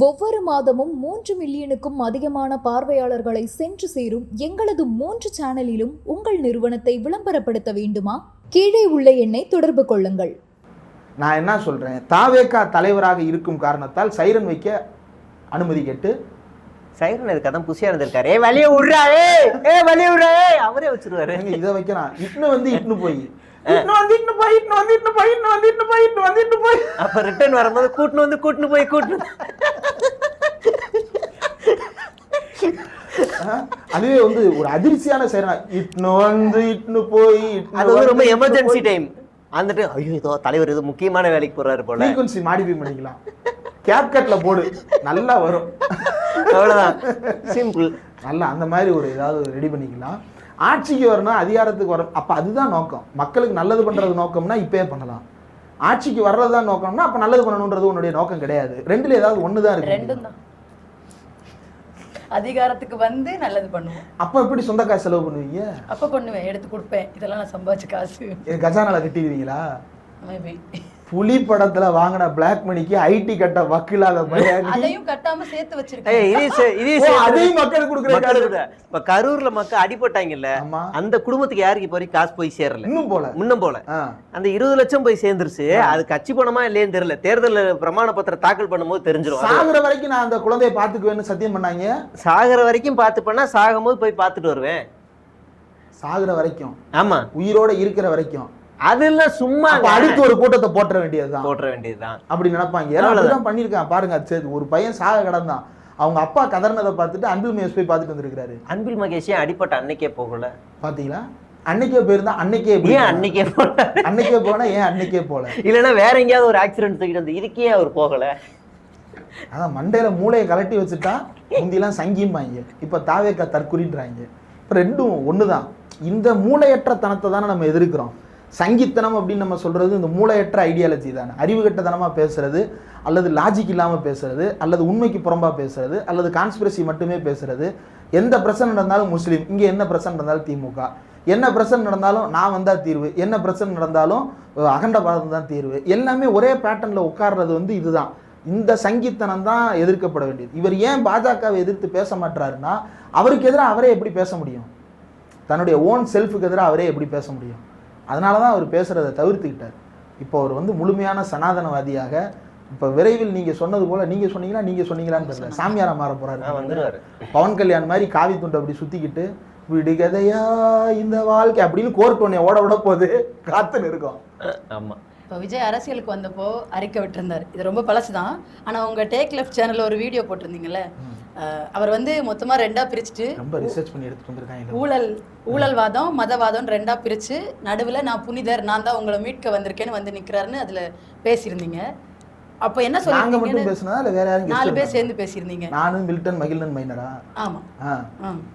ஒவ்வொரு மாதமும் 3 மில்லியனுக்கும் அதிகமான பார்வையாளர்களை சென்று சேரும் எங்களது 3 சேனலிலும் உங்கள் நிறுவனத்தை விளம்பரப்படுத்த வேண்டுமா? கீழே உள்ள எண்ணை தொடர்பு கொள்ளுங்கள். நான் என்ன சொல்றேன், தாவேகா தலைவராக இருக்கும் காரணத்தால் சைரன் வைக்க அனுமதி கேட்டு சைரன் இருக்க தான் புசியா இருந்திருக்காரு. வலிய விடுறாரு, வலிய விடுறாரு, அவரே வச்சிருவாரு. இதை வைக்கிறான். இட்னு போய் அப்ப ரிட்டர்ன் வரும்போது கூட்டுன்னு போய் அதுவே வந்து ஒரு அதிர்ச்சியான சைரனா. இட்னு போய் அது ரொம்ப எமர்ஜென்சி டைம். அந்த ஐயோ ஏதோ தலைவர் ஏதோ முக்கியமான வேலைக்கு போறாரு போல. ஃப்ரீக்வென்சி மாடிஃபை பண்ணிக்கலாம், கேப்கட்ல போடு, நல்லா வரும். அவ்வளவுதான், சிம்பிள். நல்லா அந்த மாதிரி ஒரு ஏதாவது ரெடி பண்ணிக்கலாம். ஆட்சிக்கு வரணும், அதிகாரத்துக்கு வரும். அப்ப அதுதான் நோக்கம். மக்களுக்கு நல்லது பண்றது நோக்கம்னா இப்பயே பண்ணலாம். ஆட்சிக்கு வர்றதுதான் நோக்கம்னா அப்ப நல்லது பண்ணணும்ன்றது உன்னுடைய நோக்கம் கிடையாது. ரெண்டுல ஏதாவது ஒண்ணுதான் இருக்கு. ரெண்டும் தான். அதிகாரத்துக்கு வந்து நல்லது பண்ணுவோம். அப்ப எப்படி சொந்த காசு செலவு பண்ணுவீங்க? அப்ப பண்ணுவேன், எடுத்து கொடுப்பேன். இதெல்லாம் நான் சம்பாதிச்ச காசு. கஜானால கட்டிடுவீங்களா? மேபி புலி படத்துல வாங்கின பிளாக் மணிக்கு ஐடி கட்ட வக்கில்லாத அதையும் கட்டாம சேர்த்து வச்சிருக்கேன். அதையும் மக்களுக்கு கொடுக்குறாங்க. இப்ப கரூர்ல மக்கள் அடிபட்டாங்கல்ல, அந்த குடும்பத்துக்கு யாருக்கு இப்போ வரைக்கும் காசு போய் சேரல. முன்னும் போல அந்த 20 லட்சம் போய் சேர்ந்துருச்சு. அது கட்சி பணமா இல்லையன்னு தெரியல. தேர்தல் பிரமாண பத்திரம் தாக்கல் பண்ணும்போது தெரிஞ்சிடும். சாகுற வரைக்கும் நான் அந்த குழந்தைய பாத்துக்குவேன்னு சத்தியம் பண்ணாங்க. சாகுற வரைக்கும் பாத்து பண்ணா சாகும் போது போய் பாத்துட்டு வருவேன். சாகுற வரைக்கும்? ஆமா, உயிரோட இருக்கிற வரைக்கும். அதெல்லாம் சும்மா அடுத்து ஒரு கூட்டத்தை போட்டுற வேண்டியதுதான். அப்படி நினைப்பாங்க. ஏதாவது பண்ணிருக்கான் பாருங்க. ஒரு பையன் சாக கிடந்தான், அவங்க அப்பா கதர்னதை பார்த்துட்டு அன்பில் மகேஷ் போய் பார்த்துட்டு வந்திருக்காரு. அன்பில் மகேஷ் அடிப்பட்ட அன்னைக்கே போகல பாத்தீங்களா? அன்னைக்கே போயிருந்தா அன்னைக்கே போனா ஏன் அன்னைக்கே போல? இல்லைன்னா வேற எங்கேயாவது ஒரு ஆக்சிடென்ட் தூக்கிட்டு வந்து இதுக்கே அவர் போகல. அதான் மண்டையில மூளையை கலட்டி வச்சுட்டா முந்திலாம் சங்கிம்பாங்க, இப்ப தாவேக்கா தற்குறின்றாங்க. இப்ப ரெண்டும் ஒண்ணுதான். இந்த மூளையற்ற தனத்தை தானே நம்ம எதிர்க்கிறோம். சங்கித்தனம் அப்படின்னு நம்ம சொல்றது இந்த மூளையற்ற ஐடியாலஜி தானே. அறிவு கட்டத்தனமா பேசுறது, அல்லது லாஜிக் இல்லாம பேசுறது, அல்லது உண்மைக்கு புறம்பா பேசுறது, அல்லது கான்ஸ்பிரசி மட்டுமே பேசுறது. எந்த பிரச்சனை நடந்தாலும் முஸ்லீம், இங்க என்ன பிரச்சனை நடந்தாலும் திமுக, என்ன பிரச்சனை நடந்தாலும் நான் வந்தா தீர்வு, என்ன பிரச்சனை நடந்தாலும் அகண்டபாரதம் தான் தீர்வு. எல்லாமே ஒரே பேட்டர்ன்ல உட்கார்றது வந்து இதுதான். இந்த சங்கித்தனம் தான் எதிர்க்கப்பட வேண்டியது. இவர் ஏன் பாஜகவை எதிர்த்து பேச மாட்டாருன்னா, அவருக்கு எதிராக அவரே எப்படி பேச முடியும்? தன்னுடைய ஓன் செல்ஃபுக்கு எதிராக அவரே எப்படி பேச முடியும்? அதனால தான் அவர் பேசுகிறத தவிர்த்துக்கிட்டார். இப்போ அவர் வந்து முழுமையான சனாதனவாதியாக, இப்போ விரைவில் நீங்கள் சொன்னது போல், நீங்கள் சொன்னீங்களான்னு தெரியல, சாமியாரா மாற போகிறாரு. பவன் கல்யாண் மாதிரி காவி துண்டை அப்படி சுற்றிக்கிட்டு விடுகதையா இந்த வாழ்க்கை அப்படின்னு கோர்ட் ஒன்னே ஓட விட போது காத்துன்னு இருக்கும். ஆமாம். இப்போ விஜய் அரசியலுக்கு வந்தப்போ அறிக்கை விட்டுருந்தார். இது ரொம்ப பழசு தான். ஆனால் உங்கள் டேக் லெஃப்ட் சேனலில் ஒரு வீடியோ போட்டிருந்தீங்கல்ல, அவர் வந்து மொத்தமாக 2ஆக பிரிச்சுட்டு ரொம்ப ரிசர்ச் பண்ணி எடுத்துட்டு வந்திருக்காங்க. ஊழல்வாதம் மதவாதம் 2ஆக பிரித்து நடுவில் நான் புனிதர், நான் தான் உங்களை மீட்க வந்திருக்கேன்னு வந்து நிற்கிறாருன்னு அதில் பேசியிருந்தீங்க. அப்போ என்ன சொல்லுங்க, 4 பேர் சேர்ந்து பேசியிருந்தீங்க. நானும் மில்டன் மகிழ்நன் மைனரா? ஆமாம்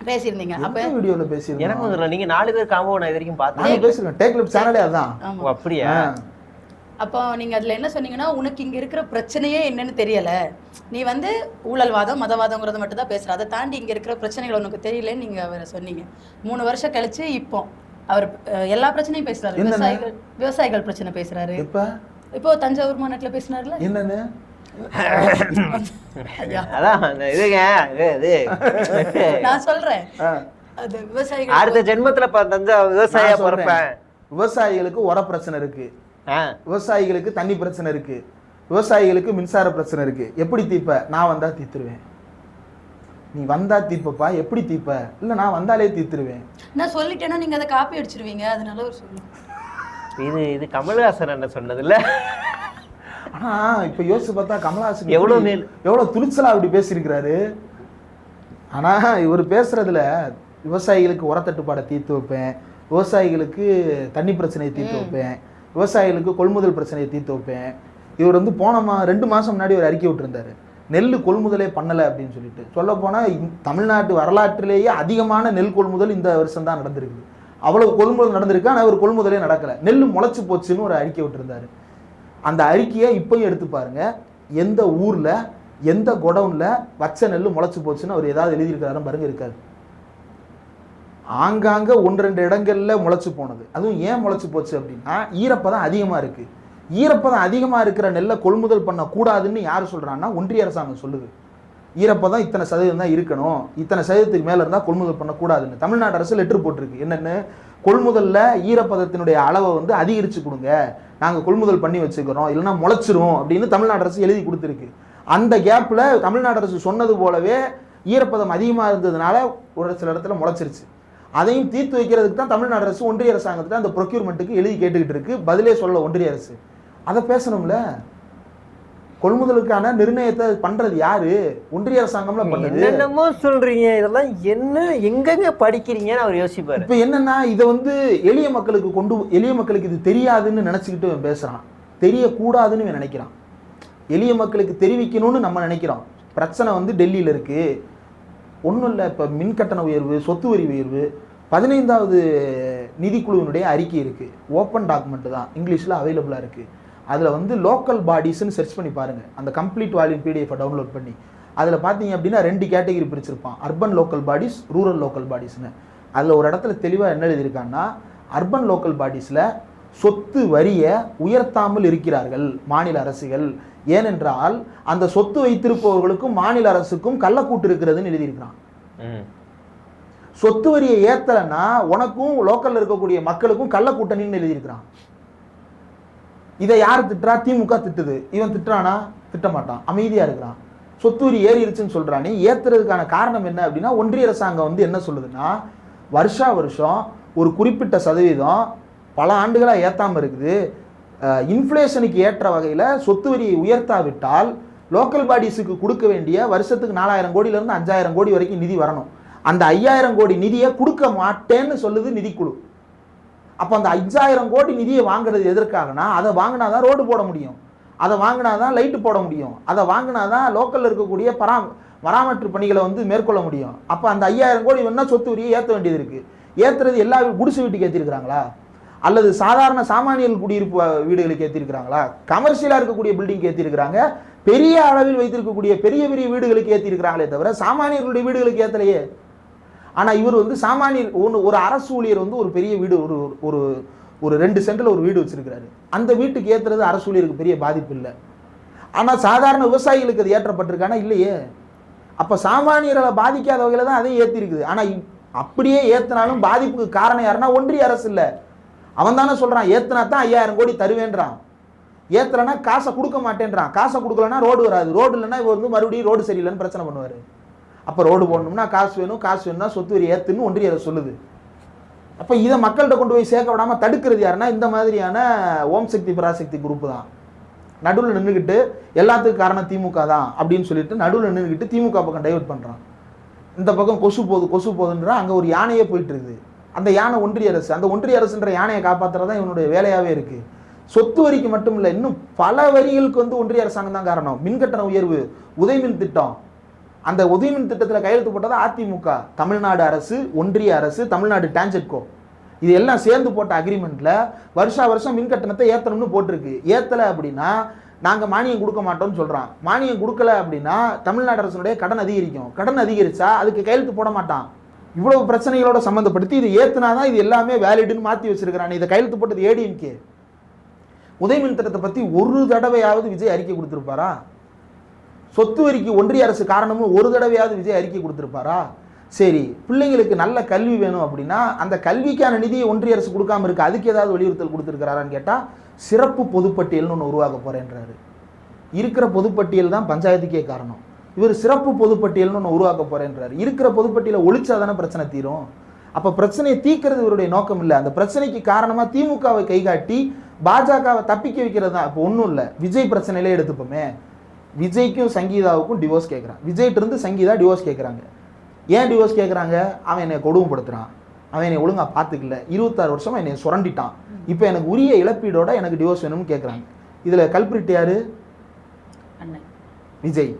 பேசியிருந்தீங்க. அப்போ வீடியோல பேசியிருந்தேன். எனக்கு வந்து நீங்க 4 பேர் காம்போ நான் இது வரைக்கும் பார்த்தேன். பேசுறேன் டேக் லெஃப்ட் சேனலே அதான். அப்படியா? அப்போ நீங்கள் அதில் என்ன சொன்னீங்கன்னா, உனக்கு இங்கே இருக்கிற பிரச்சனையே என்னன்னு தெரியலை, நீ வந்து ஊழல்வாதம் மதவாதங்கிறத மட்டும் தான் பேசுகிற, அதை தாண்டி இங்கே இருக்கிற பிரச்சனைகள் உனக்கு தெரியலன்னு நீங்கள் அவரை சொன்னீங்க. 3 வருஷம் கழிச்சு இப்போ அவர் எல்லா பிரச்சனையும் பேசுறாரு. விவசாயிகள் பிரச்சனை பேசுறாரு. இப்போ தஞ்சாவூர் மாநாட்டில் பேசினார்ல, என்னன்னு நான் சொல்றேன். அது விவசாயிகள் அடுத்த ஜென்மத்துல விவசாயிகளுக்கு உர பிரச்சனை இருக்கு, விவசாயிகளுக்கு தண்ணி பிரச்சனை இருக்கு, விவசாயிகளுக்கு மின்சார பிரச்சனை இருக்கு. எப்படி தீர்ப்ப? நான் வந்தா தீர்த்துருவேன். நீ வந்தா தீர்ப்பப்பா. எப்படி தீர்ப்ப? இல்ல நான் வந்தாலே தீர்த்துருவேன். நான் சொல்லிட்டேன்னா நீங்க அதை காப்பி அடிச்சிருவீங்க. அதனால ஒரு சொல்லு. இது கமல்ஹாசன் என்ன சொன்னது இல்ல. ஆனா இப்ப யோசிச்சு பார்த்தா கமல்ஹாசன் எவ்வளவு துணிச்சலா அப்படி பேசியிருக்கிறாரு. ஆனா இவர் பேசுறதுல விவசாயிகளுக்கு உரத்தட்டுப்பாடை தீர்த்து வைப்பேன், விவசாயிகளுக்கு தண்ணி பிரச்சனையை தீர்த்து வைப்பேன், விவசாயிகளுக்கு கொள்முதல் பிரச்சனையை தீர்த்து வைப்பேன். இவர் வந்து போன 2 மாதம் முன்னாடி ஒரு அறிக்கை விட்டுருந்தாரு, நெல் கொள்முதலே பண்ணலை அப்படின்னு சொல்லிட்டு. சொல்ல போனால் தமிழ்நாட்டு வரலாற்றிலேயே அதிகமான நெல் கொள்முதல் இந்த வருஷம் தான் நடந்திருக்கு. அவ்வளவு கொள்முதல் நடந்திருக்கு, ஆனால் அவர் கொள்முதலே நடக்கலை. நெல் முளைச்சு போச்சுன்னு ஒரு அறிக்கை விட்டுருந்தாரு. அந்த அறிக்கையை இப்பயும் எடுத்து பாருங்க, எந்த ஊர்ல எந்த குடவுன்ல வச்ச நெல் முளைச்சு போச்சுன்னு அவர் ஏதாவது எழுதியிருக்காரு பாருங்க, இருக்காது. ஆங்காங்க 1-2 இடங்கள்ல முளைச்சு போனது. அதுவும் ஏன் முளைச்சு போச்சு அப்படின்னா ஈரப்பதம் அதிகமா இருக்கு. ஈரப்பதம் அதிகமாக இருக்கிற நெல்லை கொள்முதல் பண்ணக்கூடாதுன்னு யார் சொல்கிறான்னா ஒன்றிய அரசாங்கம் சொல்லுது. ஈரப்பதம் இத்தனை சதவீதம் தான் இருக்கணும், இத்தனை சதவீதத்துக்கு மேலே இருந்தால் கொள்முதல் பண்ணக்கூடாதுன்னு தமிழ்நாடு அரசு லெட்டர் போட்டிருக்கு. என்னென்னு, கொள்முதலில் ஈரப்பதத்தினுடைய அளவை வந்து அதிகரித்து கொடுங்க, நாங்கள் கொள்முதல் பண்ணி வச்சுக்கிறோம், இல்லைன்னா முளைச்சிரும் அப்படின்னு தமிழ்நாடு அரசு எழுதி கொடுத்துருக்கு. அந்த கேப்பில் தமிழ்நாடு அரசு சொன்னது போலவே ஈரப்பதம் அதிகமாக இருந்ததுனால ஒரு சில இடத்துல முளைச்சிருச்சு. அதையும் தீர்த்து வைக்கிறதுக்கு தான் தமிழ்நாடு அரசு ஒன்றிய அரசாங்கத்தில் அந்த ப்ரொக்யூர்மெண்ட்டுக்கு எழுதி கேட்டுக்கிட்டு இருக்கு. பதிலே சொல்ல ஒன்றிய அரசு. அதை பேசணும்ல. கொள்முதலுக்கான நிர்ணயத்தை பண்றது யாரு? ஒன்றிய அரசாங்கம்ல பண்ணுது. என்னமோ சொல்றீங்க, இதெல்லாம் என்ன எங்கெங்க படிக்கிறீங்கன்னு அவர் யோசிப்பாரு. இப்ப என்னன்னா, இதை வந்து எளிய மக்களுக்கு இது தெரியாதுன்னு நினைச்சுக்கிட்டு பேசுறான், தெரியக்கூடாதுன்னு நினைக்கிறான். எளிய மக்களுக்கு தெரிவிக்கணும்னு நம்ம நினைக்கிறோம். பிரச்சனை வந்து டெல்லியில் இருக்கு. ஒன்றும் இல்லை, இப்போ மின்கட்டண உயர்வு, சொத்து வரி உயர்வு, 15வது நிதிக்குழுவினுடைய அறிக்கை இருக்குது, ஓப்பன் டாக்குமெண்ட் தான், இங்கிலீஷில் அவைலபிளாக இருக்குது. அதில் வந்து லோக்கல் பாடிஸ்ன்னு சர்ச் பண்ணி பாருங்கள், அந்த கம்ப்ளீட் வால்யூம் பிடிஎஃப் டவுன்லோட் பண்ணி. அதில் பார்த்தீங்க அப்படின்னா 2 கேட்டகரி பிரிச்சிருப்பான், urban local bodies, rural local பாடிஸ்னு. அதில் ஒரு இடத்துல தெளிவாக என்ன எழுதியிருக்காங்கன்னா, அர்பன் லோக்கல் பாடிஸில் சொத்து வரியை உயர்த்தாமல் இருக்கிறார்கள் மாநில அரசுகள். ஏனென்றால் அந்த சொத்து வைத்திருப்பவர்களுக்கும் மாநில அரசுக்கும் கள்ளக்கூட்டு இருக்கிறதுன்னு எழுதியிருக்கிறான். சொத்து வரியை ஏத்தலைன்னா உனக்கும் லோக்கல்ல இருக்கக்கூடிய மக்களுக்கும் கள்ளக்கூட்டணின்னு எழுதியிருக்கிறான். இதை யார் திட்டுறா? திமுக திட்டுது. இவன் திட்டுறானா? திட்ட மாட்டான், அமைதியா இருக்கிறான். சொத்து வரி ஏறிடுச்சுன்னு சொல்றானே, ஏத்துறதுக்கான காரணம் என்ன அப்படின்னா, ஒன்றிய அரசாங்கம் வந்து என்ன சொல்லுதுன்னா, வருஷா வருஷம் ஒரு குறிப்பிட்ட சதவீதம் பல ஆண்டுகளாக ஏற்றாமல் இருக்குது. இன்ஃப்ளேஷனுக்கு ஏற்ற வகையில் சொத்து வரியை உயர்த்தாவிட்டால் லோக்கல் பாடிஸுக்கு கொடுக்க வேண்டிய வருஷத்துக்கு 4000 கோடியிலேருந்து 5000 கோடி வரைக்கும் நிதி வரணும். அந்த 5000 கோடி நிதியை கொடுக்க மாட்டேன்னு சொல்லுது நிதிக்குழு. அப்போ அந்த 5000 கோடி நிதியை வாங்குறது எதற்காகனா, அதை வாங்கினாதான் ரோடு போட முடியும், அதை வாங்கினாதான் லைட்டு போட முடியும், அதை வாங்கினாதான் லோக்கலில் இருக்கக்கூடிய மராமற்று பணிகளை வந்து மேற்கொள்ள முடியும். அப்போ அந்த 5000 கோடி வேணால் சொத்து வரியை ஏற்ற வேண்டியது இருக்குது. ஏற்றுறது எல்லா குடிசை வீட்டுக்கு ஏற்றிருக்கிறாங்களா, அல்லது சாதாரண சாமானியல் குடியிருப்பு வீடுகளுக்கு ஏற்றிருக்கிறாங்களா, கமர்ஷியலாக இருக்கக்கூடிய பில்டிங் ஏற்றிருக்கிறாங்க, பெரிய அளவில் வைத்திருக்கக்கூடிய பெரிய பெரிய வீடுகளுக்கு ஏற்றிருக்கிறாங்களே தவிர சாமானியர்களுடைய வீடுகளுக்கு ஏற்றலையே. ஆனால் இவர் வந்து சாமானியர் ஒரு அரசு ஊழியர் வந்து ஒரு பெரிய வீடு, ஒரு ஒரு 2 சென்டில் ஒரு வீடு வச்சிருக்கிறாரு. அந்த வீட்டுக்கு ஏற்றுறது அரசு ஊழியருக்கு பெரிய பாதிப்பு இல்லை. ஆனால் சாதாரண விவசாயிகளுக்கு அது ஏற்றப்பட்டிருக்கானா? இல்லையே. அப்போ சாமானியர்களை பாதிக்காத வகையில் தான் அதையும் ஏற்றிருக்குது. ஆனால் அப்படியே ஏற்றினாலும் பாதிப்புக்கு காரணம் யாருன்னா ஒன்றிய அரசு இல்லை. அவன் தானே சொல்கிறான், ஏற்றினா தான் 5000 கோடி தருவேன்றான், ஏற்றலைன்னா காசை கொடுக்க மாட்டேன்றான். காசை கொடுக்கலன்னா ரோடு வராது, ரோடு இல்லைன்னா இவர் வந்து மறுபடியும் ரோடு சரியில்லைன்னு பிரச்சனை பண்ணுவார். அப்போ ரோடு போடணும்னா காசு வேணும், காசு வேணும்னா சொத்து வரி ஏற்றுன்னு ஒன்றிய அரசு சொல்லுது. அப்போ இதை மக்கள்கிட்ட கொண்டு போய் சேர்க்க விடாமல் தடுக்கிறது யாருன்னா இந்த மாதிரியான ஓம் சக்தி பராசக்தி குரூப்பு தான். நடுவில் நின்றுக்கிட்டு எல்லாத்துக்கும் காரணம் திமுக தான் அப்படின்னு சொல்லிட்டு நடுவில் நின்றுக்கிட்டு திமுக பக்கம் டைவர்ட் பண்ணுறான். இந்த பக்கம் கொசு போகுதுன்றா, அங்கே ஒரு யானையே போயிட்டு இருக்குது. அந்த யானை ஒன்றிய அரசு. அந்த ஒன்றிய அரசுன்ற யானையை காப்பாற்றுறதான் இவனுடைய வேலையாகவே இருக்குது. சொத்து வரிக்கு மட்டும் இல்லை, இன்னும் பல வரிகளுக்கு வந்து ஒன்றிய அரசாங்கம் தான் காரணம். மின்கட்டண உயர்வு, உதயமின் திட்டம், அந்த உதயமின் திட்டத்தில் கையெழுத்து போட்டது அதிமுக, தமிழ்நாடு அரசு, ஒன்றிய அரசு, தமிழ்நாடு டான்ஜெட்கோ, இது எல்லாம் சேர்ந்து போட்ட அக்ரிமெண்ட்டில் வருஷா வருஷம் மின்கட்டணத்தை ஏற்றணும்னு போட்டிருக்கு. ஏற்றலை அப்படின்னா நாங்கள் மானியம் கொடுக்க மாட்டோம்னு சொல்கிறான். மானியம் கொடுக்கல அப்படின்னா தமிழ்நாடு அரசுடைய கடன் அதிகரிக்கும். கடன் அதிகரித்தா அதுக்கு கையெழுத்து போட மாட்டான். இவ்வளவு பிரச்சனைகளோட சம்மந்தப்படுத்தி இது ஏற்றுனா தான் இது எல்லாமே வேலிடுன்னு மாற்றி வச்சிருக்கிறான். இதை கையெழுத்து போட்டது ஏடிஎம்கே. உதயமின் திட்டத்தை பற்றி ஒரு தடவையாவது விஜய் அறிக்கை கொடுத்துருப்பாரா? சொத்து வரிக்கு ஒன்றிய அரசு காரணமும் ஒரு தடவையாவது விஜய் அறிக்கை கொடுத்துருப்பாரா? சரி, பிள்ளைங்களுக்கு நல்ல கல்வி வேணும் அப்படின்னா அந்த கல்விக்கான நிதியை ஒன்றிய அரசு கொடுக்காம இருக்கு, அதுக்கு ஏதாவது வலியுறுத்தல் கொடுத்துருக்கிறாரான்னு கேட்டால் சிறப்பு பொதுப்பட்டியல்னு ஒன்று உருவாக்க போறேன்றாரு. இருக்கிற பொதுப்பட்டியல் தான் பஞ்சாயத்துக்கே காரணம். இவர் சிறப்பு பொதுப்பட்டியல்னு ஒன்று உருவாக்க போறேன்றாரு. இருக்கிற பொதுப்பட்டியலை ஒழிச்சாதானே பிரச்சனை தீரும். அப்போ பிரச்சனையை தீர்க்கிறது இவருடைய நோக்கம் இல்லை. அந்த பிரச்சனைக்கு காரணமாக திமுகவை கைகாட்டி பாஜகவை தப்பிக்க வைக்கிறது தான். இப்போ ஒன்றும் இல்லை, விஜய் பிரச்சனையிலே எடுத்துப்போமே, விஜய்க்கும் சங்கீதாவுக்கும் டிவோர்ஸ் கேட்குறான். விஜய்கிட்ட இருந்து சங்கீதா டிவோர்ஸ் கேட்குறாங்க. ஏன் டிவோர்ஸ் கேட்குறாங்க? அவன் என்னை கொடுமைப்படுத்துறான், அவன் என்னை ஒழுங்காக பார்த்துக்கல, 26 வருஷமாக என்னை சுரண்டிட்டான், இப்போ எனக்கு உரிய இழப்பீடோட எனக்கு டிவோர்ஸ் வேணும்னு கேட்குறாங்க. இதில் கல்பிரிட் யாரு? விஜய்.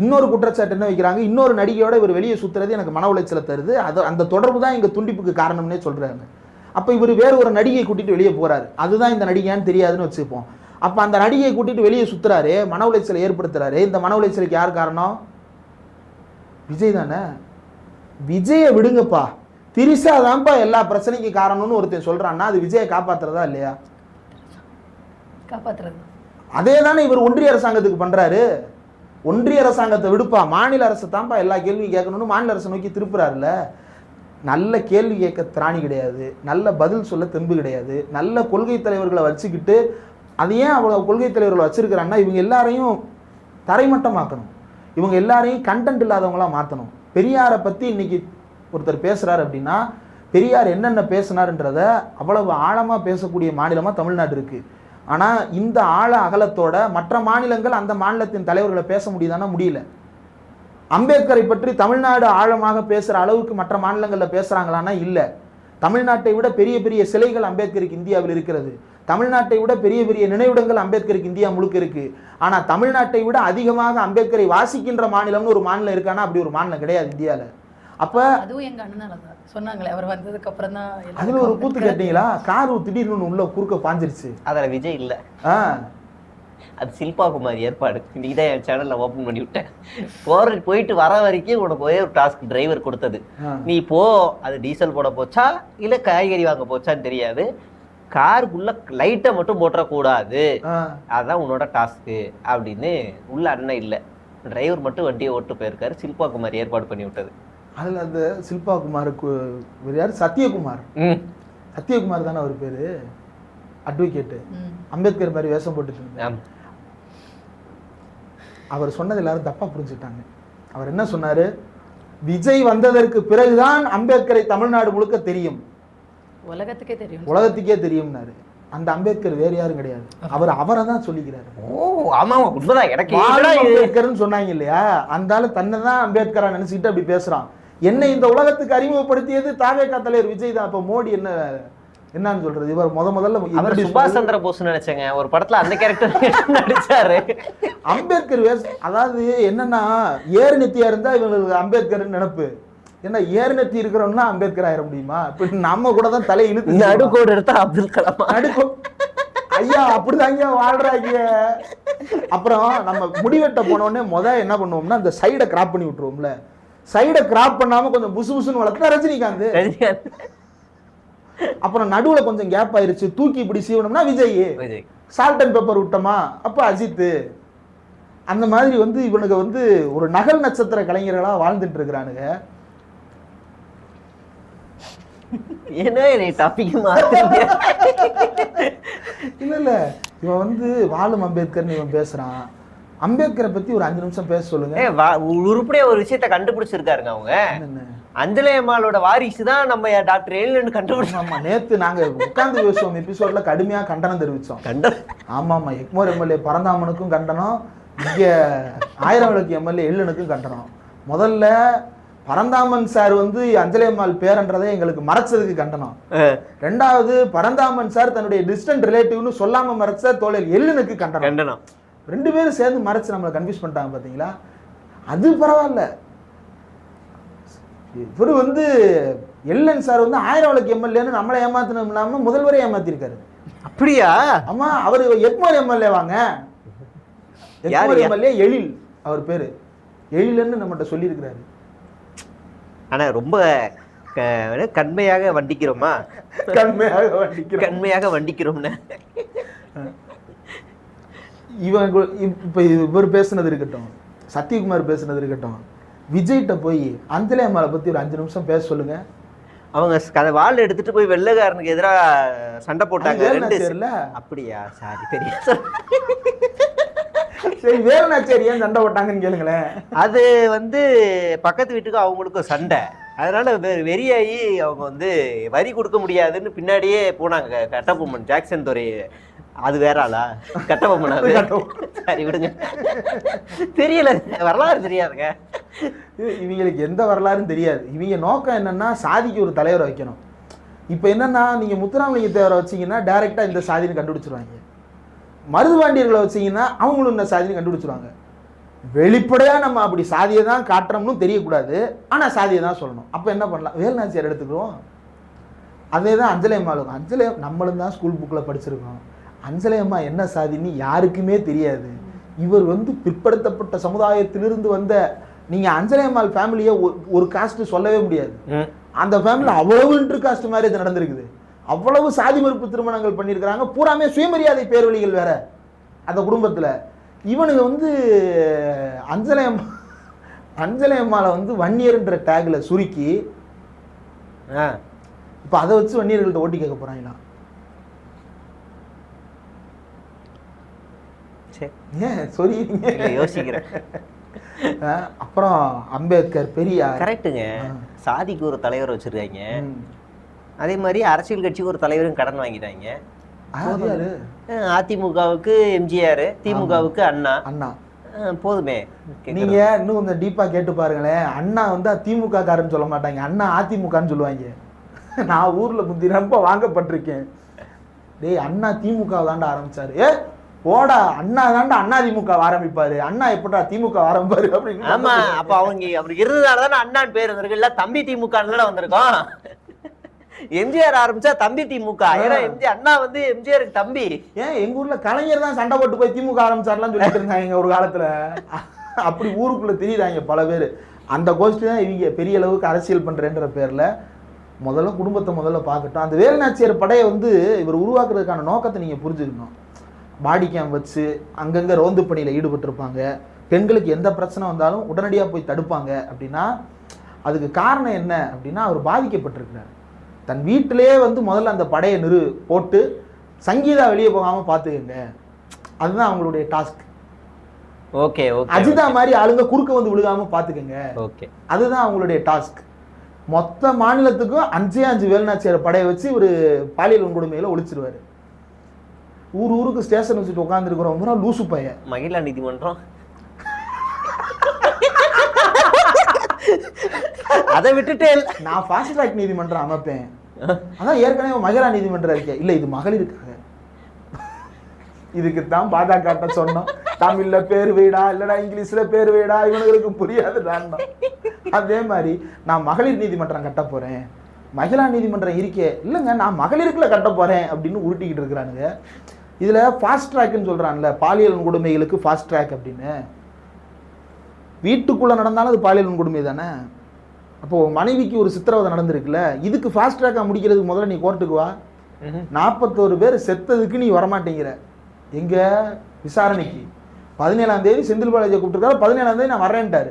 இன்னொரு குற்றச்சாட்டு என்ன வைக்கிறாங்க, இன்னொரு நடிகையோட இவர் வெளியே சுற்றுறது எனக்கு மன உளைச்சலை தருது, அது அந்த தொடர்பு தான் எங்கள் துண்டிப்புக்கு காரணம்னே சொல்கிறாங்க. அப்போ இவர் வேறு ஒரு நடிகையை கூட்டிகிட்டு வெளியே போகிறாரு, அதுதான் இந்த நடிகையான்னு தெரியாதுன்னு வச்சுப்போம். அப்போ அந்த நடிகையை கூட்டிகிட்டு வெளியே சுற்றுறாரு, மன உளைச்சலை ஏற்படுத்துறாரு. இந்த மன உளைச்சலுக்கு யார் காரணம்? விஜய் தானே. விஜயை விடுங்கப்பா, திரிசா தான்ப்பா எல்லா பிரச்சனைக்கு காரணம்னு ஒருத்தன் சொல்கிறான்னா அது விஜயை காப்பாற்றுறதா இல்லையா? காப்பாத்துறது. அதே தானே இவர் ஒன்றிய அரசாங்கத்துக்கு பண்றாரு. ஒன்றிய அரசாங்கத்தை விடுப்பா, மாநில அரசு தான்ப்பா எல்லா கேள்வியும் கேட்கணும்னு மாநில அரசை நோக்கி திருப்புறாருல்ல. நல்ல கேள்வி கேட்க திராணி கிடையாது, நல்ல பதில் சொல்ல தெம்பு கிடையாது, நல்ல கொள்கை தலைவர்களை வச்சுக்கிட்டு அது ஏன் அவ்வளோ கொள்கை தலைவர்களை வச்சிருக்கிறாங்கன்னா இவங்க எல்லாரையும் தரைமட்டமாக்கணும், இவங்க எல்லாரையும் கண்டென்ட் இல்லாதவங்களா மாற்றணும். பெரியாரை பற்றி இன்னைக்கு ஒருத்தர் பேசுகிறார் அப்படின்னா பெரியார் என்னென்ன பேசினார்ன்றத அவ்வளவு ஆழமாக பேசக்கூடிய மாநிலமாக தமிழ்நாடு இருக்குது. ஆனால் இந்த ஆழ அகலத்தோட மற்ற மாநிலங்கள் அந்த மாநிலத்தின் தலைவர்களை பேச முடியுதானா? முடியல. அம்பேத்கரை பற்றி தமிழ்நாடு ஆழமாக பேசுகிற அளவுக்கு மற்ற மாநிலங்களில் பேசுகிறாங்களான்னா இல்லை. தமிழ்நாட்டை விட பெரிய பெரிய சிலைகள் அம்பேத்கருக்கு இந்தியாவில் இருக்கிறது. தமிழ்நாட்டை விட பெரிய பெரிய நினைவிடங்கள் அம்பேத்கருக்கு இந்தியா முழுக்க இருக்கு. ஆனால் தமிழ்நாட்டை விட அதிகமாக அம்பேத்கரை வாசிக்கின்ற மாநிலம்னு ஒரு மாநிலம் இருக்கானா? அப்படி ஒரு மாநிலம் கிடையாது இந்தியாவில். அப்ப அதுவும் எங்க அண்ணனால தான் சொன்னாங்களே, அவர் வந்ததுக்கு அப்புறம் தான். அதுல ஒரு கூத்து கேட்டீங்களா? காரு திடீர்னு உள்ள குறுக்க பாஞ்சிருச்சு. அதுல விஜய் இல்ல, அது சில்பா குமார் ஏற்பாடு. இன்னைக்கு தான் என் சேனல்ல ஓபன் பண்ணி விட்டேன். போயிட்டு வர வரைக்கும் உனக்கு ஒரே ஒரு டாஸ்க் டிரைவர் கொடுத்தது. நீ போ, அது டீசல் போட போச்சா இல்ல காய்கறி வாங்க போச்சான்னு தெரியாது, காருக்குள்ள லைட்டை மட்டும் போட்டக்கூடாது, அதான் உன்னோட டாஸ்க்கு அப்படின்னு. உள்ள அண்ணன் இல்லை, டிரைவர் மட்டும் வண்டியை ஓட்டு போயிருக்காரு. சில்பா குமார் ஏற்பாடு பண்ணி விட்டது. அதுல அந்த சில்பா குமாருக்கு யாரு? சத்யகுமார். சத்யகுமார் தானே அவர் பேரு, அட்வொகேட்டு, அம்பேத்கர் மாதிரி வேஷம் போட்டுட்டு. அவர் சொன்னது எல்லாரும் தப்பா புரிஞ்சுட்டாங்க. அவர் என்ன சொன்னாரு? விஜய் வந்ததற்கு பிறகுதான் அம்பேத்கரை தமிழ்நாடு முழுக்க தெரியும், உலகத்துக்கே தெரியும், உலகத்துக்கே தெரியும்னாரு. அந்த அம்பேத்கர் வேற யாரும் கிடையாது, அவர் அவரை தான் சொல்லிக்கிறாரு. அம்பேத்கர்னு சொன்னாங்க இல்லையா, அந்த ஆளு தன்னை தான் அம்பேத்கரா நினைச்சுக்கிட்டு அப்படி பேசுறான். என்ன இந்த உலகத்துக்கு அறிமுகப்படுத்தியது தாவேகா தலைவர் விஜய் தான். இப்ப மோடி என்னன்னு சொல்றது? இவர் முதல்ல சுபாஷ் சந்திர போஸ் நினைச்சேங்க ஒரு படத்துல அந்த கேரக்டர் நடிச்சாரு. அம்பேத்கர் அதாவது என்னன்னா ஏறு நெத்தியா இருந்தா இவங்களுக்கு அம்பேத்கர் நினைப்பு. ஏன்னா ஏறு நெத்தி இருக்கிறோம்னா அம்பேத்கர் ஆயிட முடியுமா? இப்ப நம்ம கூட தான் தலை இழுத்து நடுக்கோடு எடுத்தா அப்துல் கலாம். ஐயா அப்படிதான் ஐயா வாழ்றாங்க. அப்புறம் நம்ம முடிவெட்ட போனோடனே என்ன பண்ணுவோம்னா அந்த சைடை கிராப் பண்ணி விட்டுருவோம்ல, சைடை கிராப் பண்ணாம கொஞ்சம் புசு புசுன்னு வளர்த்தா ரஜினிகாந்த். அப்புறம் நடுவுல கொஞ்சம் கேப் ஆயிருச்சு, தூக்கி இப்படி சீவனம்னா விஜய். சால்ட் அண்ட் பெப்பர் விட்டோமா அப்ப அஜித். அந்த மாதிரி இவனுக்கு ஒரு நகல் நட்சத்திர கலைஞர்களா வாழ்ந்துட்டு இருக்கிறானுங்க. இல்ல இவன் வாழும் அம்பேத்கர்னு இவன் பேசுறான். அம்பேத்கரை பத்தி ஒரு 5 நிமிஷம் பேச சொல்லுங்க. உருப்படியா ஒரு விஷயத்த கண்டுபிடிச்சிருக்காருங்க அவங்க. அஞ்சலி அம்மாளோட வாரிசு தான் நம்ம டாக்டர் எழிலன் கண்டுபிடிச்சோம். நேத்து நாங்க உட்கார்ந்து பேசுவோம் எபிசோட்ல கடுமையா கண்டனம் தெரிவிச்சோம். ஆமா ஆமா, எக்மோர் எம்எல்ஏ பரந்தாமனுக்கும் கண்டனம், இங்க 1000 விளக்கு எம்எல்ஏ எழிலனுக்கும் கண்டனம். முதல்ல பரந்தாமன் சார் அஞ்சலி அம்மாள் பேரன்றதை எங்களுக்கு மறைச்சதுக்கு கண்டனம். ரெண்டாவது பரந்தாமன் சார் தன்னுடைய டிஸ்டன்ட் ரிலேட்டிவ்னு சொல்லாம மறைச்ச தோழர் எழிலனுக்கு கண்டனம். 2 பேரும் சேர்ந்து மறைச்சு நம்மளை கன்ஃபியூஸ் பண்ணிட்டாங்க பாத்தீங்களா? அது பரவாயில்ல. இவரு எழிலன் சார் 1000 விளக்கு எம்எல்ஏன்னு நம்மளை ஏமாத்தணும் இல்லாம முதல்வரே ஏமாத்திருக்காரு. அப்படியா? ஆமா, அவரு எக்மோர் எம்எல்ஏ வாங்க. எக்மோர் எம்எல்ஏ எழில், அவர் பேரு எழிலன்னு நம்மகிட்ட சொல்லியிருக்கிறாரு. ஆனா ரொம்ப கண்மையாக வண்டிக்கிறோமா? கண்மையாக வண்டிக்கிறோம்னு இவர் பேசுனது இருக்கட்டும், சத்யகுமார் பேசுனது இருக்கட்டும், விஜய்கிட்ட போய் அஞ்சலி அம்மாளை பத்தி ஒரு 5 நிமிஷம் பேச சொல்லுங்க. அவங்க வாள் எடுத்துட்டு போய் வெள்ளைக்காரனுக்கு எதிராக சண்டை போட்டாங்க. அப்படியா? சாரி, பெரிய சரி, வேலுநாச்சியார் ஏன் சண்டை போட்டாங்கன்னு கேளுங்களேன். அது பக்கத்து வீட்டுக்கு அவங்களுக்கும் சண்டை, அதனால வெறியாகி அவங்க வரி கொடுக்க முடியாதுன்னு பின்னாடியே போனாங்க. கட்டபொம்மன் ஜாக்சன் துறை, அது வேற ஆளா? கட்டபொம்மன். சரி விடுங்க, தெரியல, வரலாறு தெரியாதுங்க. இவங்களுக்கு எந்த வரலாறும் தெரியாது. இவங்க நோக்கம் என்னன்னா சாதிக்கு ஒரு தலைவரை வைக்கணும். இப்ப என்னன்னா நீங்க முத்துராமலிங்க தேவரை வச்சீங்கன்னா டைரக்டா இந்த சாதின்னு கண்டுபிடிச்சிருவாங்க. மருதுபாண்டியர்களை வச்சீங்கன்னா அவங்களும் இந்த சாதியை கண்டுபிடிச்சிருவாங்க. வெளிப்படையா நம்ம அப்படி சாதியை தான் காட்டுறோம்னு தெரியக்கூடாது, ஆனா சாதியை தான் சொல்லணும். அப்ப என்ன பண்ணலாம்? வேலுநாச்சியார் எடுத்துக்கிறோம். அதே தான் அஞ்சலி அம்மாளுக்கும். அஞ்சலி நம்மளும் தான் ஸ்கூல் புக்கில் படிச்சிருக்கோம். அஞ்சலி அம்மா என்ன சாதின்னு யாருக்குமே தெரியாது. இவர் பிற்படுத்தப்பட்ட சமுதாயத்திலிருந்து வந்த, நீங்க அஞ்சலி அம்மாள் ஃபேமிலியை ஒரு காஸ்ட் சொல்லவே முடியாது. அந்த ஃபேமிலி அவ்வளவு இன்டர் காஸ்ட் மேரேஜ் நடந்திருக்குது. அவ்வளவு சாதி மறுப்பு திருமணங்கள் பண்ணியிருக்கிறாங்க. பூராமே சுயமரியாதை பேர்வழிகள் வேற அந்த குடும்பத்தில். இவனுங்க வந்து அஞ்சலை அம்மாவை வந்து வன்னியர்ன்ற டேக்ல சுருக்கி இப்போ அதை வச்சு வன்னியர்கள்ட்ட ஓட்டி கேட்க போறாங்களா? ஏன் சொல்லிடுங்க, யோசிக்கிறேன். அப்புறம் அம்பேத்கர், பெரியார். கரெக்டுங்க. சாதிக்கு ஒரு தலைவர் வச்சிருக்காங்க, அதே மாதிரி அரசியல் கட்சிக்கு ஒரு தலைவரும் கடன் வாங்கிட்டாங்க. அதிமுகவுக்கு எம்ஜிஆர், திமுகவுக்கு அண்ணா. போதுமே. நீங்க இன்னும் கொஞ்சம் டீப்பா கேட்டு பாருங்களேன். அண்ணா வந்து திமுக காரன்னு சொல்ல மாட்டாங்க, அண்ணா அதிமுகன்னு சொல்லுவாங்க. நான் ஊர்ல முந்தி ரொம்ப வாங்கப்பட்டிருக்கேன். டேய் அண்ணா திமுக தாண்டா ஆரம்பிச்சாரு. ஓடா அண்ணா தாண்டா அதிமுக ஆரம்பிப்பாரு, அண்ணா எப்படா திமுக ஆரம்பிப்பாரு அப்படின்னு. ஆமா, அப்ப அவங்க அப்படி இருந்ததாலதானே அண்ணான்னு பேர் வந்திருக்கு. இல்ல தம்பி திமுக வந்திருக்கோம். எம்ஜிஆர் ஆரம்பிச்சா தம்பி திமுக. ஏன்னா அண்ணா வந்து எம்ஜிஆருக்கு தம்பி. ஏன் எங்க ஊர்ல கலைஞர் தான் சண்டை போட்டு போய் திமுக ஆரம்பிச்சாருலாம் சொல்லிட்டு இருந்தாங்க ஒரு காலத்துல. அப்படி ஊருக்குள்ள தெரியுறாங்க பல பேர். அந்த கோஷ்டி தான் இவங்க பெரிய அளவுக்கு அரசியல் பண்றேன்ற பேர்ல முதல்ல குடும்பத்தை முதல்ல பார்க்கட்டும். அந்த வேலுநாச்சியார் படையை வந்து இவர் உருவாக்குறதுக்கான நோக்கத்தை நீங்க புரிஞ்சுக்கணும். பாடி கேம்ப் வச்சு அங்கங்கே ரோந்து பணியில் ஈடுபட்டிருப்பாங்க. பெண்களுக்கு எந்த பிரச்சனை வந்தாலும் உடனடியாக போய் தடுப்பாங்க. அப்படின்னா அதுக்கு காரணம் என்ன அப்படின்னா, அவர் பாதிக்கப்பட்டிருக்கிறார். தன் வீட்டிலேயே வந்து முதல்ல அந்த படையை போட்டு சங்கீதா வெளியே போகாமல் பார்த்துக்கங்க, அதுதான் அவங்களுடைய டாஸ்க். Okay okay. அஜிதா மாதிரி ஆளுங்க குறுக்க வந்து விழுகாம பார்த்துக்கங்க, ஓகே, அதுதான் அவங்களுடைய டாஸ்க். மொத்த மாநிலத்துக்கும் 5 வேலுநாச்சியார் படையை வச்சு ஒரு பாலியல் வன்கொடுமையில ஒழிச்சிருவாரு. ஊருக்கு ஸ்டேஷன் வச்சுட்டு உட்காந்துருக்கிறோம் லூசு பையன். மகிழா நீதிமன்றம் அதை விட்டுட்டு நான் ஃபாஸ்ட் ட்ராக் நீதிமன்றம் அமைப்பேன். அதான் ஏற்கனவே மகிழா நீதிமன்றம் இருக்கேன். இல்லை இது மகளிருக்காக. இதுக்குத்தான் பாஜக சொன்னோம், தமிழ்ல பேர் வைடா, இல்லடா இங்கிலீஷ்ல பேர் வைடா, இவனுங்களுக்கு புரியாதுடான். அதே மாதிரி நான் மகளிர் நீதிமன்றம் கட்ட போறேன், மகிழா நீதிமன்றம் இருக்கே, இல்லைங்க நான் மகளிருக்குள்ள கட்ட போறேன் அப்படின்னு உருட்டிக்கிட்டு இருக்கிறானுங்க. இதுல ஃபாஸ்ட் ட்ராக்னு சொல்றான்ல, பாலியல் வன்கொடுமைகளுக்கு ஃபாஸ்ட் ட்ராக் அப்படின்னு. வீட்டுக்குள்ள நடந்தாலும் அது பாலியல் வன்கொடுமை தானே. அப்போ மனைவிக்கு ஒரு சித்திரவதை நடந்திருக்குல்ல, இதுக்கு ஃபாஸ்ட் ட்ராக்கா முடிக்கிறதுக்கு முதல்ல நீ கோர்ட்டுக்கு வா. 41 பேர் செத்ததுக்கு நீ வரமாட்டேங்கிற. எங்க விசாரணைக்கு 17ஆம் தேதி செந்தில் பாலாஜியை கூப்பிட்டுருக்காரு, 17ஆம் தேதி நான் வரேன்ட்டாரு.